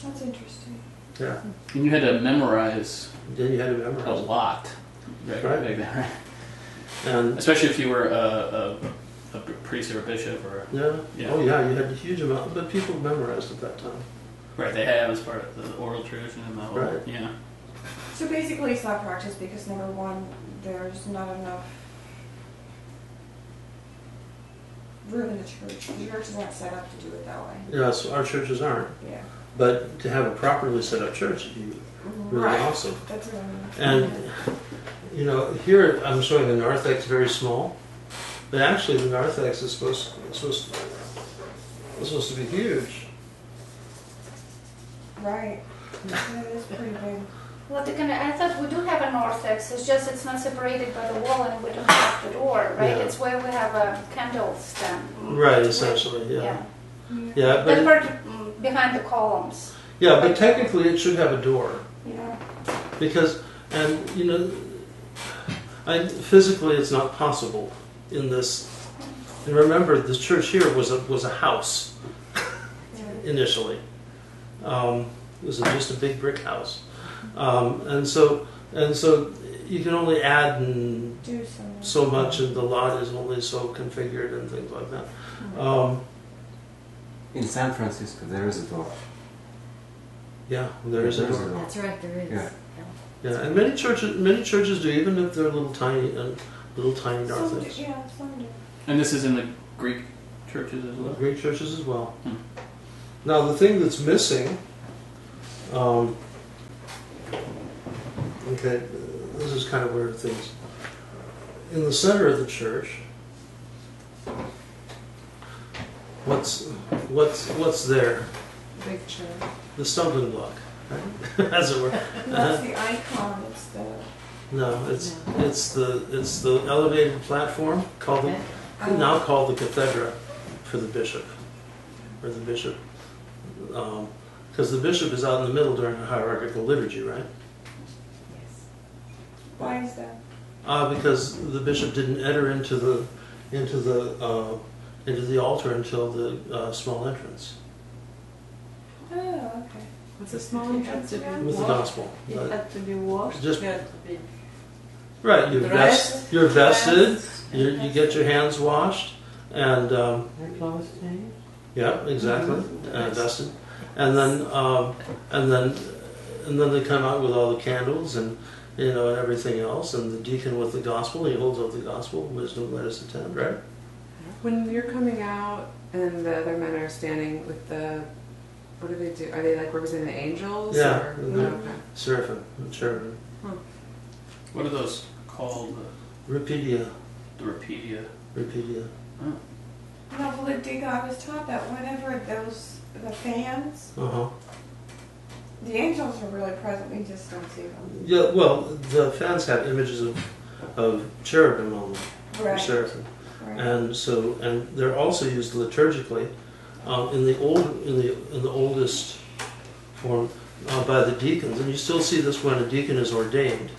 That's interesting. yeah. And you had to memorize Then you had to a memorize it. lot. Right. Back then, right? And Especially if you were a priest or a bishop or yeah. Yeah. Oh yeah, you had a huge amount, but people memorized at that time. right. They have as part of the oral tradition and the whole Right. yeah. So basically it's not practice because number one, there's not enough room in the church. The church is not set up to do it that way. Yes, our churches aren't, Yeah. but to have a properly set up church would be really Right. awesome. That's what I mean. And you know, here I'm showing the narthex very small, but actually the narthex is supposed to be huge. Right. That is pretty big. Well, I thought we do have a narthex. It's just it's not separated by the wall, and we don't have the door, right? Yeah. It's where we have a candle stand. Right, essentially, yeah. Yeah, That but part behind the columns. yeah, but technically it should have a door. Yeah. Because, and you know, physically it's not possible in this. And remember, this church here was a house initially. It was just a big brick house, and so you can only add and Do some. so much, and the lot is only so configured and things like that. In San Francisco, there is a door. Yeah, there is a There's door. That's right, there is. Yeah. Yeah, and many churches do, even if they're little tiny Some narthex. do, yeah, some do. And this is in the Greek churches as well. Greek churches as well. Hmm. Now the thing that's missing, okay, this is kind of weird things. In the center of the church, what's there? Big chair. The stumbling block, right? As it were. That's the icon. It's the. No, it's the elevated platform called now called the cathedra for the bishop, or the bishop, because the bishop is out in the middle during a hierarchical liturgy, right? Why is that? Because the bishop didn't enter into the altar until the small entrance Oh, okay. What's a small entrance? with the gospel. It had to be washed. Just- it had to be Right, dressed. you're vested. dressed, You get your hands washed, and their clothes changed. yeah, exactly, vested, and then they come out with all the candles and and everything else, and the deacon with the gospel, he holds up the gospel, wisdom let us attend, right? When you're coming out and the other men are standing with the, what do they do? Are they like representing the angels? Yeah, Or, mhm. okay. Seraphim, cherubim, What are those called? Repedia. The repedia. No, well, I was taught that whenever the fans, the angels are really present. We just don't see them. Yeah, well, the fans have images of cherubim on them, Right. seraphim, Right. and they're also used liturgically in the oldest form by the deacons, and you still see this when a deacon is ordained.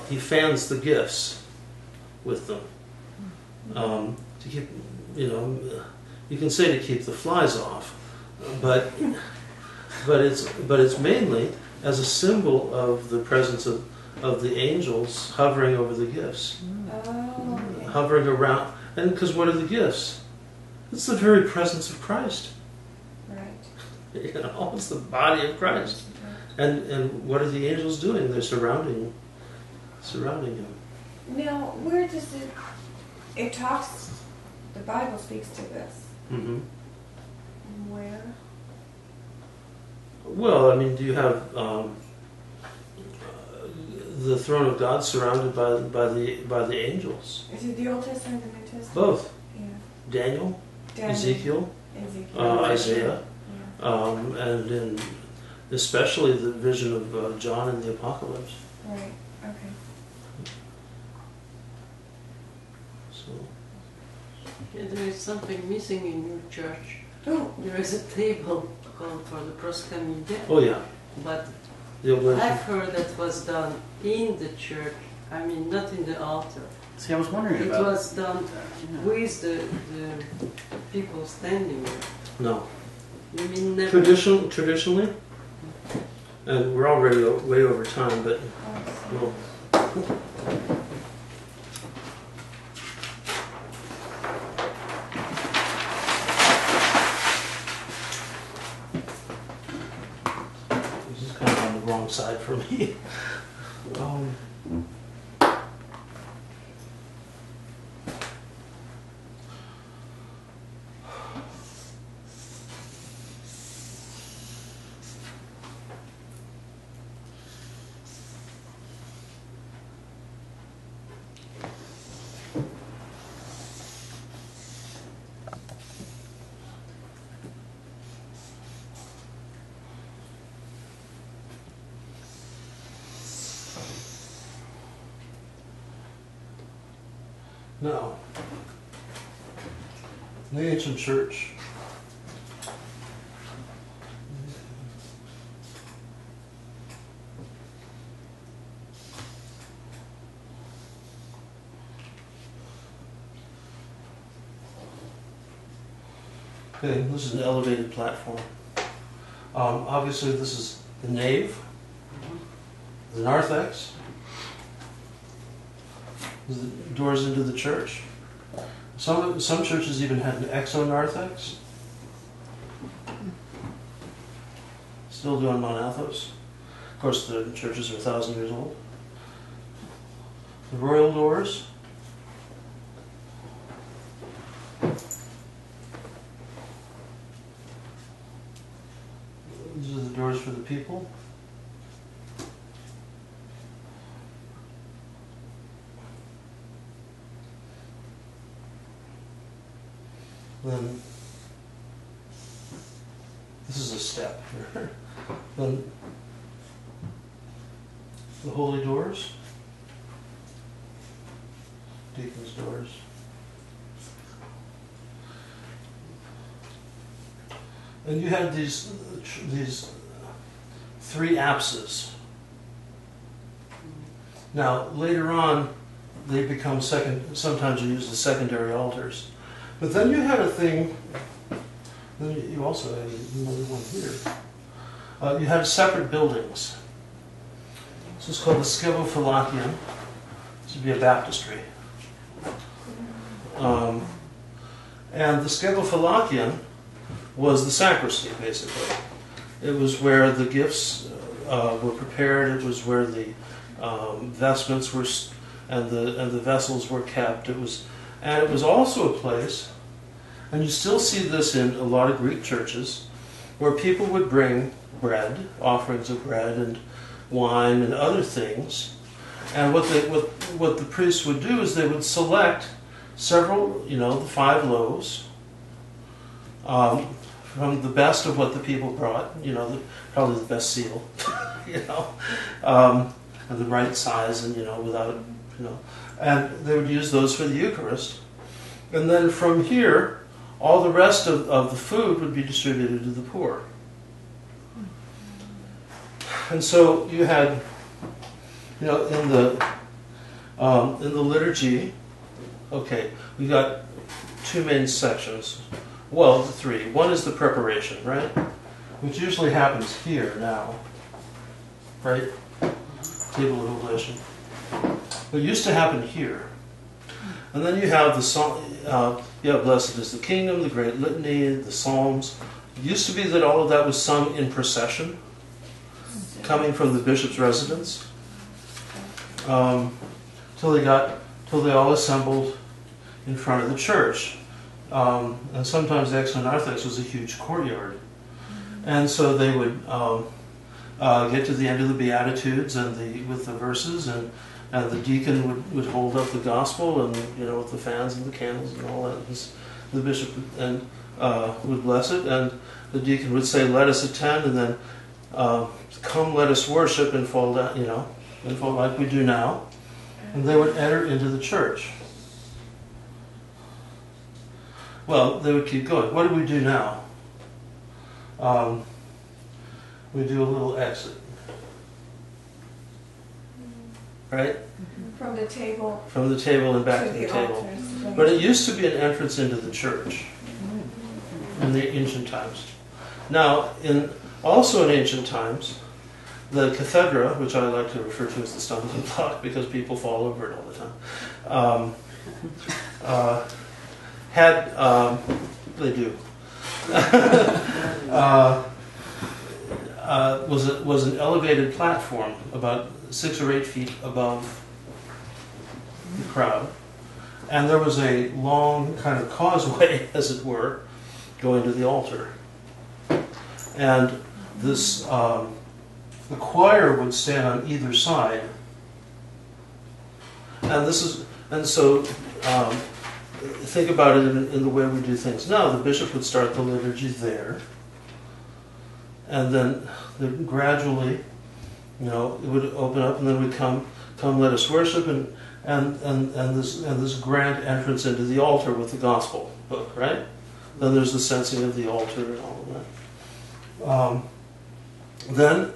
He fans the gifts with them to keep, you can say to keep the flies off, but it's mainly as a symbol of the presence of the angels hovering over the gifts, Oh. hovering around. And because what are the gifts? It's the very presence of Christ. Right. It's the body of Christ. And what are the angels doing? They're surrounding him. Now, where does it talks? The Bible speaks to this. Mm-hmm. Where? Well, I mean, do you have the throne of God surrounded by the angels. Is it the Old Testament and the New Testament? Both. Yeah. Daniel, Daniel, Ezekiel, Ezekiel. Isaiah, Yeah. and in especially the vision of John in the Apocalypse. Right. Okay. So Yeah, there is something missing in your church. Oh. There is a table called for the proscomida, oh yeah, but the oblation. I've heard that was done in the church. I mean, not in the altar. See, I was wondering It about was done Yeah. with the people standing there. No. You mean never? Traditionally, and we're already way over time, but well, this is kind of on the wrong side for me. No. In the ancient church, okay, this is an elevated platform. Obviously, this is the nave, the narthex. The doors into the church. Some churches even had an exonarthex. Still do on Mount Athos. Of course, the churches are 1,000 years old. The royal doors. These are the doors for the people. Then this is a step here. Then the holy doors, deacon's doors. And you had these three apses. Now later on, they become sometimes you use the secondary altars. But then you had a thing, then you also had another one here. You had separate buildings. This is called the Scevophylakion. This would be a baptistry. And the Scevophylakion was the sacristy, basically. It was where the gifts were prepared. It was where the vestments were, and the vessels were kept. And it was also a place, and you still see this in a lot of Greek churches, where people would bring bread, offerings of bread and wine and other things. And what the priests would do is they would select several, the 5 loaves from the best of what the people brought, probably the best seal, and the right size, and without, and they would use those for the Eucharist. And then from here, all the rest of the food would be distributed to the poor. And so you had, in the liturgy, okay, we got 2 main sections. Well, 3. One is the preparation, right? Which usually happens here now, right? Table of oblation. But it used to happen here. And then you have the song, blessed is the kingdom, the great litany, the psalms. It used to be that all of that was sung in procession, coming from the bishop's residence, till they all assembled in front of the church. And sometimes the exonarthex was a huge courtyard. And so they would get to the end of the Beatitudes and with the verses, and the deacon would hold up the gospel, and with the fans and the candles and all that. The bishop would bless it, and the deacon would say, "Let us attend," and then "Come, let us worship," and fall down, and fall like we do now, and they would enter into the church. Well, they would keep going. What do we do now? We do a little exit. Right? From the table From the table and back to the table. altars. But it used to be an entrance into the church in the ancient times. Now, also in ancient times, the cathedra, which I like to refer to as the stumbling block because people fall over it all the time, they do, was an elevated platform about 6 or 8 feet above the crowd, and there was a long kind of causeway, as it were, going to the altar. And this, the choir would stand on either side, and so think about it in the way we do things now. The bishop would start the liturgy there, and then gradually, it would open up, and then we'd come, let us worship, and this grand entrance into the altar with the gospel book, right? Then there's the censing of the altar and all of that. Then,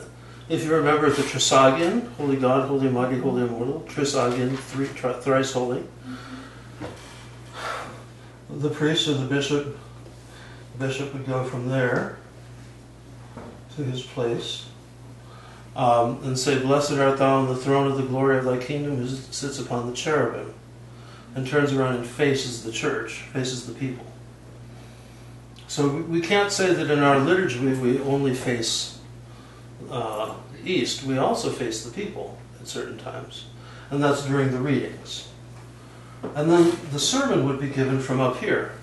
if you remember the Trisagion, Holy God, Holy Mighty, Holy Immortal, Trisagion, thrice holy. The priest or the bishop would go from there to his place and say, "Blessed art thou on the throne of the glory of thy kingdom, who sits upon the cherubim," and turns around and faces the church, faces the people. So we can't say that in our liturgy we only face east. We also face the people at certain times, and that's during the readings. And then the sermon would be given from up here,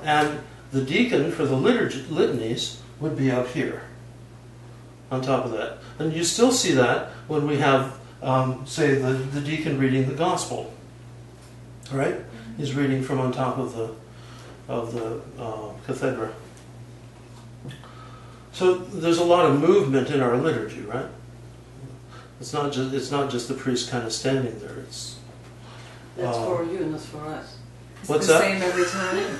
and the deacon for the litanies would be up here on top of that. And you still see that when we have, say, the deacon reading the gospel, right? He's reading from on top of the cathedra. So there's a lot of movement in our liturgy, right? It's not just the priest kind of standing there. That's for you, not for us. Is What's it the that? same every time?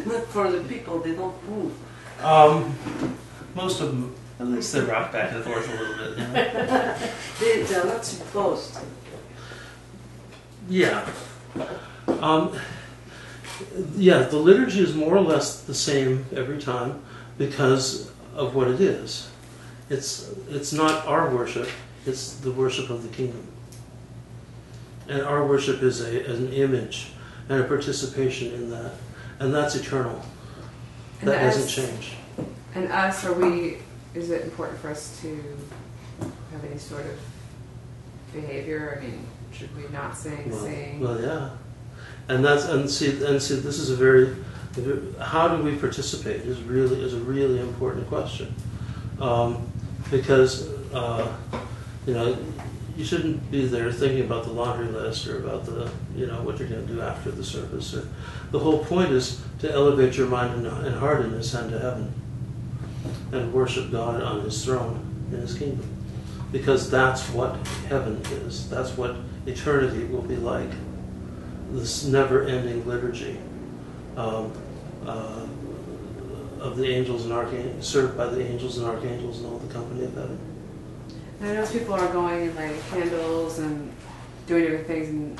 Not for the people, they don't move. Most of them, at least, they rock back and forth a little bit. They're not supposed. Yeah. The liturgy is more or less the same every time because of what it is. It's not our worship, it's the worship of the kingdom. And our worship is an image and a participation in that. And that's eternal. And That doesn't change. And us, is it important for us to have any sort of behavior? I mean, should we not sing? Well, yeah. And see, this is how do we participate is a really important question. Because, you shouldn't be there thinking about the laundry list or about what you're going to do after the service. The whole point is to elevate your mind and heart and ascend to heaven and worship God on His throne in His kingdom. Because that's what heaven is. That's what eternity will be like. This never-ending liturgy of the angels and archangels, served by the angels and archangels and all the company of heaven. And I know people are going and lighting candles and doing different things, and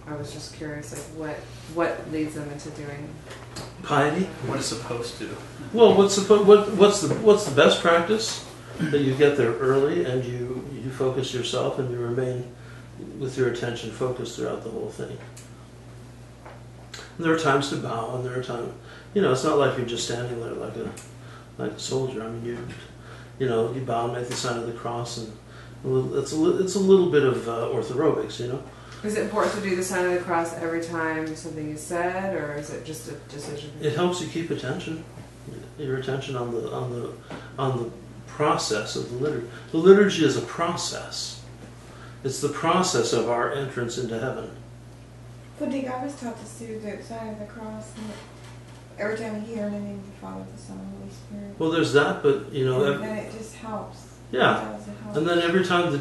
I was just curious, what leads them into doing Piety. What it's supposed to. Well, what's the best practice? That you get there early and you focus yourself and you remain with your attention focused throughout the whole thing. And there are times to bow, and there are times, it's not like you're just standing there like a soldier. I mean, you bow and make the sign of the cross, and it's a little bit of orthoaerobics, Is it important to do the sign of the cross every time something is said, or is it just a decision? It helps you keep your attention on the process of the liturgy. The liturgy is a process. It's the process of our entrance into heaven. But Dick, I was taught to do the sign of the cross, and every time you hear in the name of the Father, the Son, and the Holy Spirit. Well, there's that, but you know, And then it just helps. yeah. It does, it helps. And then every time the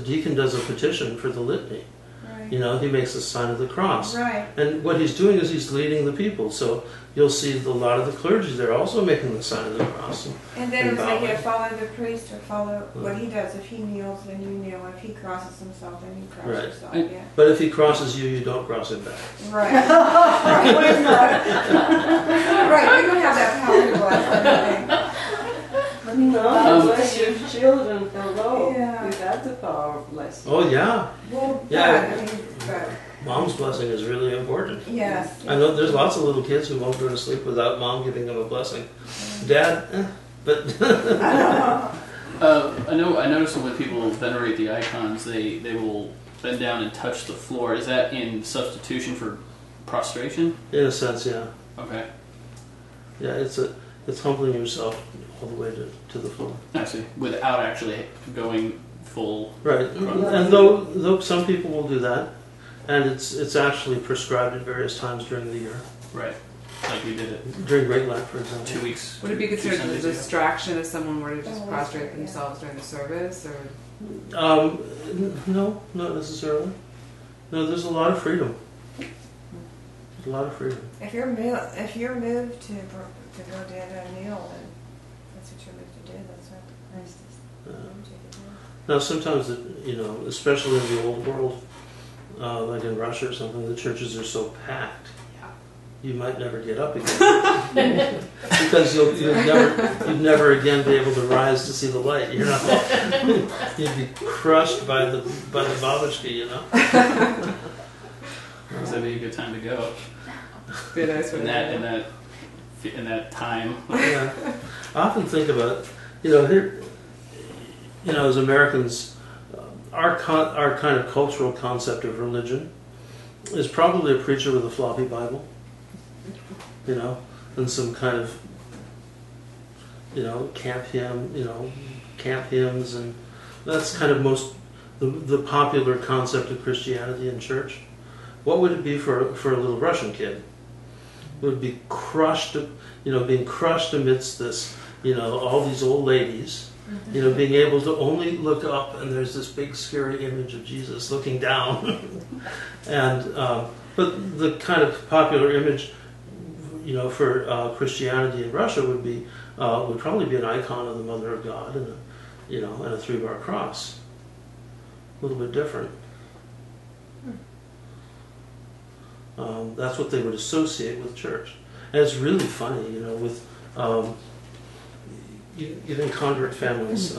deacon does a petition for the litany, Right. you know, he makes the sign of the cross. Right. And what he's doing is he's leading the people. So you'll see a lot of the clergy, they're also making the sign of the cross. And then it was like, bowing. follow the priest or follow what he does. If he kneels, then you kneel. If he crosses himself, then you cross Right. yourself. And- Yeah. But if he crosses you, you don't cross him back. Right. Right. Right. We don't have that power to bless No, when your children follow, Yeah. you got the power of blessing. Oh, yeah. Well, Yeah. I mean, but Mom's blessing is really important. yes. I know there's lots of little kids who won't go to sleep without mom giving them a blessing. Dad, but I noticed that when people venerate the icons, they will bend down and touch the floor. Is that in substitution for prostration? in a sense, yeah. Okay, Yeah, it's humbling yourself all the way to the floor. I see. Without actually going full. Right. And though some people will do that, and it's actually prescribed at various times during the year. Right. Like we did it During Great Lent, for example. 2 weeks. Would it be 2 considered a Sundays ago. distraction if someone were to just Oh, prostrate yeah. themselves during the service, or No, not necessarily. No, there's a lot of freedom. There's a lot of freedom. If you're moved to go down and kneel, then that's what you're moved to do. That's what Christ is moved you to do. Now, sometimes, especially in the old world, like in Russia or something, the churches are so packed, you might never get up again because you'd never again be able to rise to see the light. You're not. You'd be crushed by the babushka, you know. So that'd be a good time to go. be a nice way In that time. Yeah. I often think about, here, as Americans, our kind of cultural concept of religion is probably a preacher with a floppy Bible, and some kind of, camp hymns, and that's kind of the popular concept of Christianity in church. What would it be for a little Russian kid? It would be crushed, being crushed amidst this, all these old ladies, being able to only look up and there's this big scary image of Jesus looking down. And but the kind of popular image, for Christianity in Russia would probably be an icon of the Mother of God and a 3-bar cross. A little bit different. That's what they would associate with church. And it's really funny, with even convert families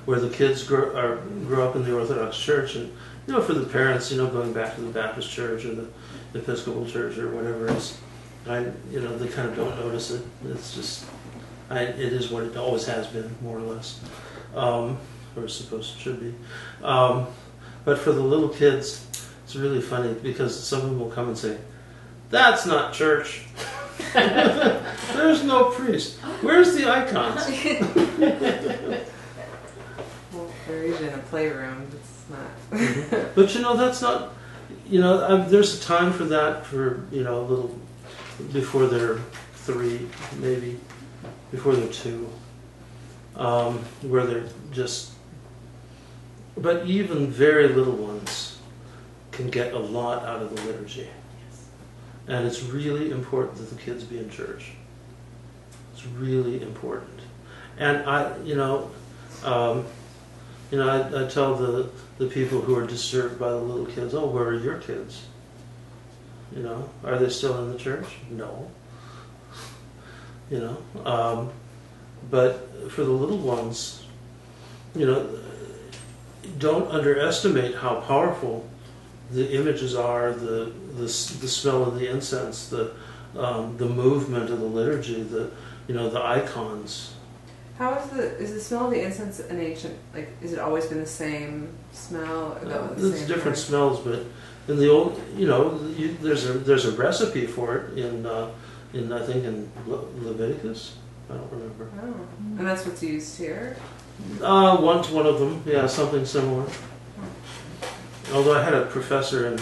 where the kids grow up in the Orthodox Church, and for the parents, going back to the Baptist Church or the Episcopal Church or whatever it is, they kind of don't notice it. It's just, it is what it always has been, more or less, or should be. But for the little kids, it's really funny because some of them will come and say, "That's not church. There's no priest. Where's the icons?" well, they're usually in a playroom. It's not. But that's not. There's a time for that for little before they're 3, maybe before they're 2, where they're just. But even very little ones can get a lot out of the liturgy. And it's really important that the kids be in church. It's really important. And I tell the people who are disturbed by the little kids, "Oh, where are your kids? Are they still in the church?" No. But for the little ones, don't underestimate how powerful the images are, the smell of the incense, the movement of the liturgy, the icons. How is the smell of the incense an ancient? Like, has it always been the same smell? There's different smells, but in the old, there's a recipe for it in I think in Leviticus. I don't remember. Oh. And that's what's used here? One of them, yeah, something similar. Although I had a professor at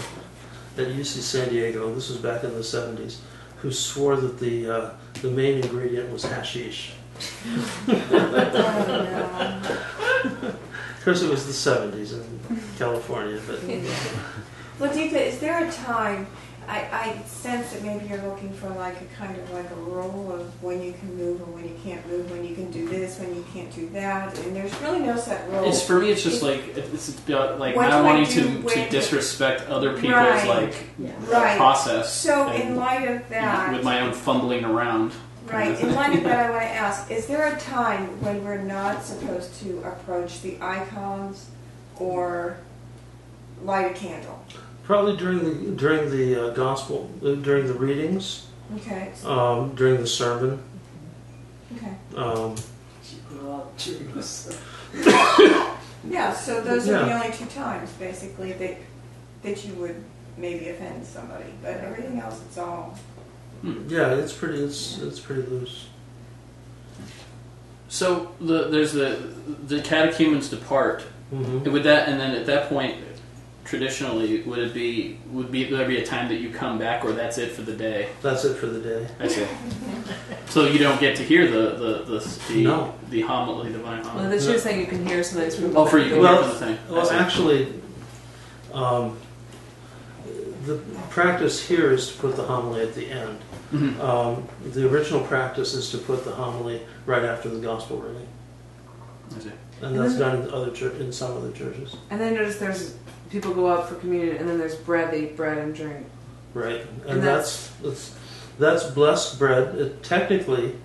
UC San Diego, this was back in the 70s, who swore that the main ingredient was hashish. Of course, it was the 70s in California, but Ladita, is there a time, I sense that maybe you're looking for like a kind of like a rule of when you can move and when you can't move, when you can do this, when you can't do that, and there's really no set rule. It's for me. It's just it's about like What not do I wanting do to when- disrespect other people's Right. Right. process. So and, in light of that, with my own fumbling around. right, in light of that, I want to ask, is there a time when we're not supposed to approach the icons or light a candle? probably during the gospel, during the readings, Okay, during the sermon. okay. Well, Yeah, so those are the Yeah. only two times, basically, that you would maybe offend somebody, but everything else, it's all... Yeah, it's pretty loose. So there's the catechumens depart. Mm-hmm. Would that, and then at that point, traditionally, would there be a time that you come back, or that's it for the day? That's it for the day. I see. So you don't get to hear the No. the homily, divine Well, homily. that's just saying you can hear sometimes from Oh, for you can Well, hear for the thing. I Well, see. actually, the practice here is to put the homily at the end. Mhm. The original practice is to put the homily right after the gospel reading, I see. and that's done in some other churches. And then notice there's people go up for communion, and then there's bread. They eat bread and drink. Right, And and that's blessed bread. Technically,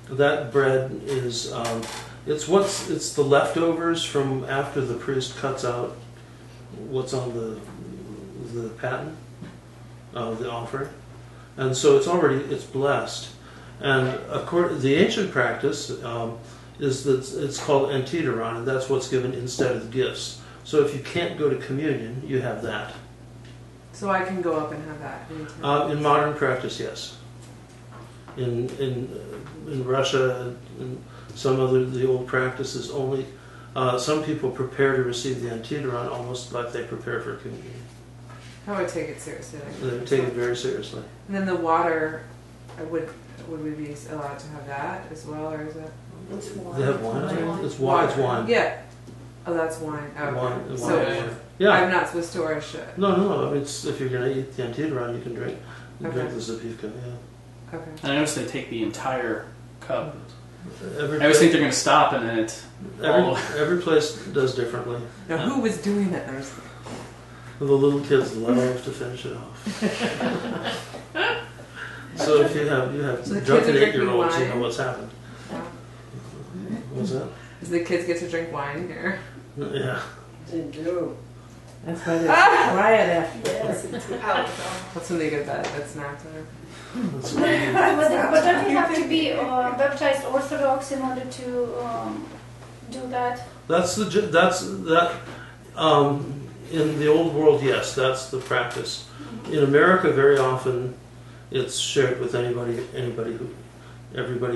that bread is it's the leftovers from after the priest cuts out what's on the paten of the offering, and so it's blessed. And the ancient practice is that it's called antiteron, and that's what's given instead of the gifts. So if you can't go to communion, you have that. So I can go up and have that anytime. In modern practice, yes. In Russia and the old practice is only some people prepare to receive the antiteron almost like they prepare for communion. I would take it seriously. They take it very seriously. And then the water, would we be allowed to have that as well, or is it? What's wine? They have wine. It's wine. It's wine. Yeah. Oh, that's wine. Oh, okay. Wine. So Yeah. I'm not supposed to, or I should. No. I mean, if you're going to eat the antiteron, you can drink the zapivka. Yeah. Okay. And I noticed they take the entire cup. Every I always think they're going to stop, and then it's all. every place does differently. Now, who was doing that? The little kids love to finish it off. So if you have So the kids drunken are drinking 8-year-olds, you know wine? what's happened. What's that? Does the kids get to drink wine here? Yeah. they do. That's why they're quiet after. Yes. That's when they go to bed. That's nap time. That's But don't you have to be baptized Orthodox in order to do that? in the old world, yes, that's the practice. In America, very often it's shared with everybody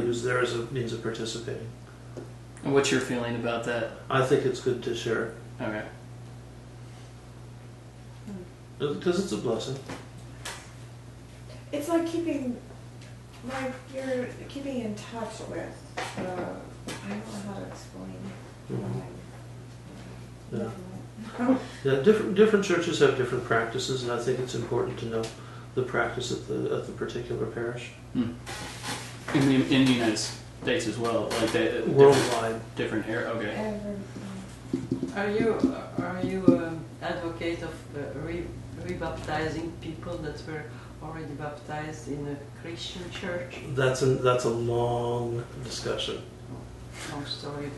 who's there as a means of participating. And what's your feeling about that? I think it's good to share it Okay. because it's a blessing. It's like you're keeping in touch with, I don't know how to explain. Yeah. Yeah, different churches have different practices, and I think it's important to know the practice at the particular parish. In the United States as well, like that Worldwide. different area. Okay. Are you advocate of rebaptizing people that were already baptized in a Christian church? That's a long discussion. Long story.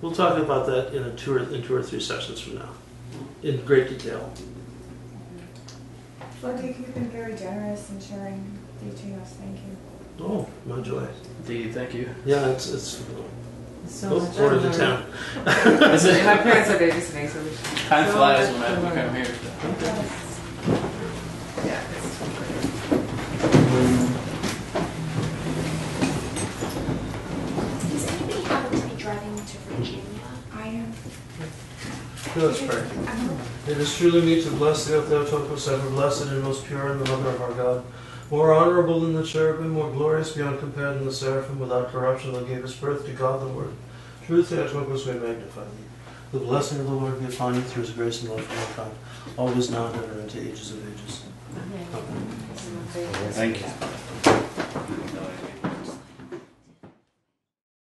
We'll talk about that in 2 or 3 sessions from now, in great detail. Well, you've been very generous in sharing teaching us. Thank you. Oh, my joy. Indeed, thank you. Yeah, it's So both much quarters of I've town. Is it- My parents are babysitting, so we should. Time So flies much when I fun. come here. Yeah. It's Let's pray. It is truly meet to bless thee, O Theotokos, ever blessed and most pure, and the Mother of our God, more honorable than the cherubim, more glorious beyond compare than the seraphim, without corruption, that gave us birth to God the Word. True Theotokos, we magnify thee. The blessing of the Lord be upon you through his grace and love from our God, always now and ever into ages of ages. Amen. Thank you. Thank you.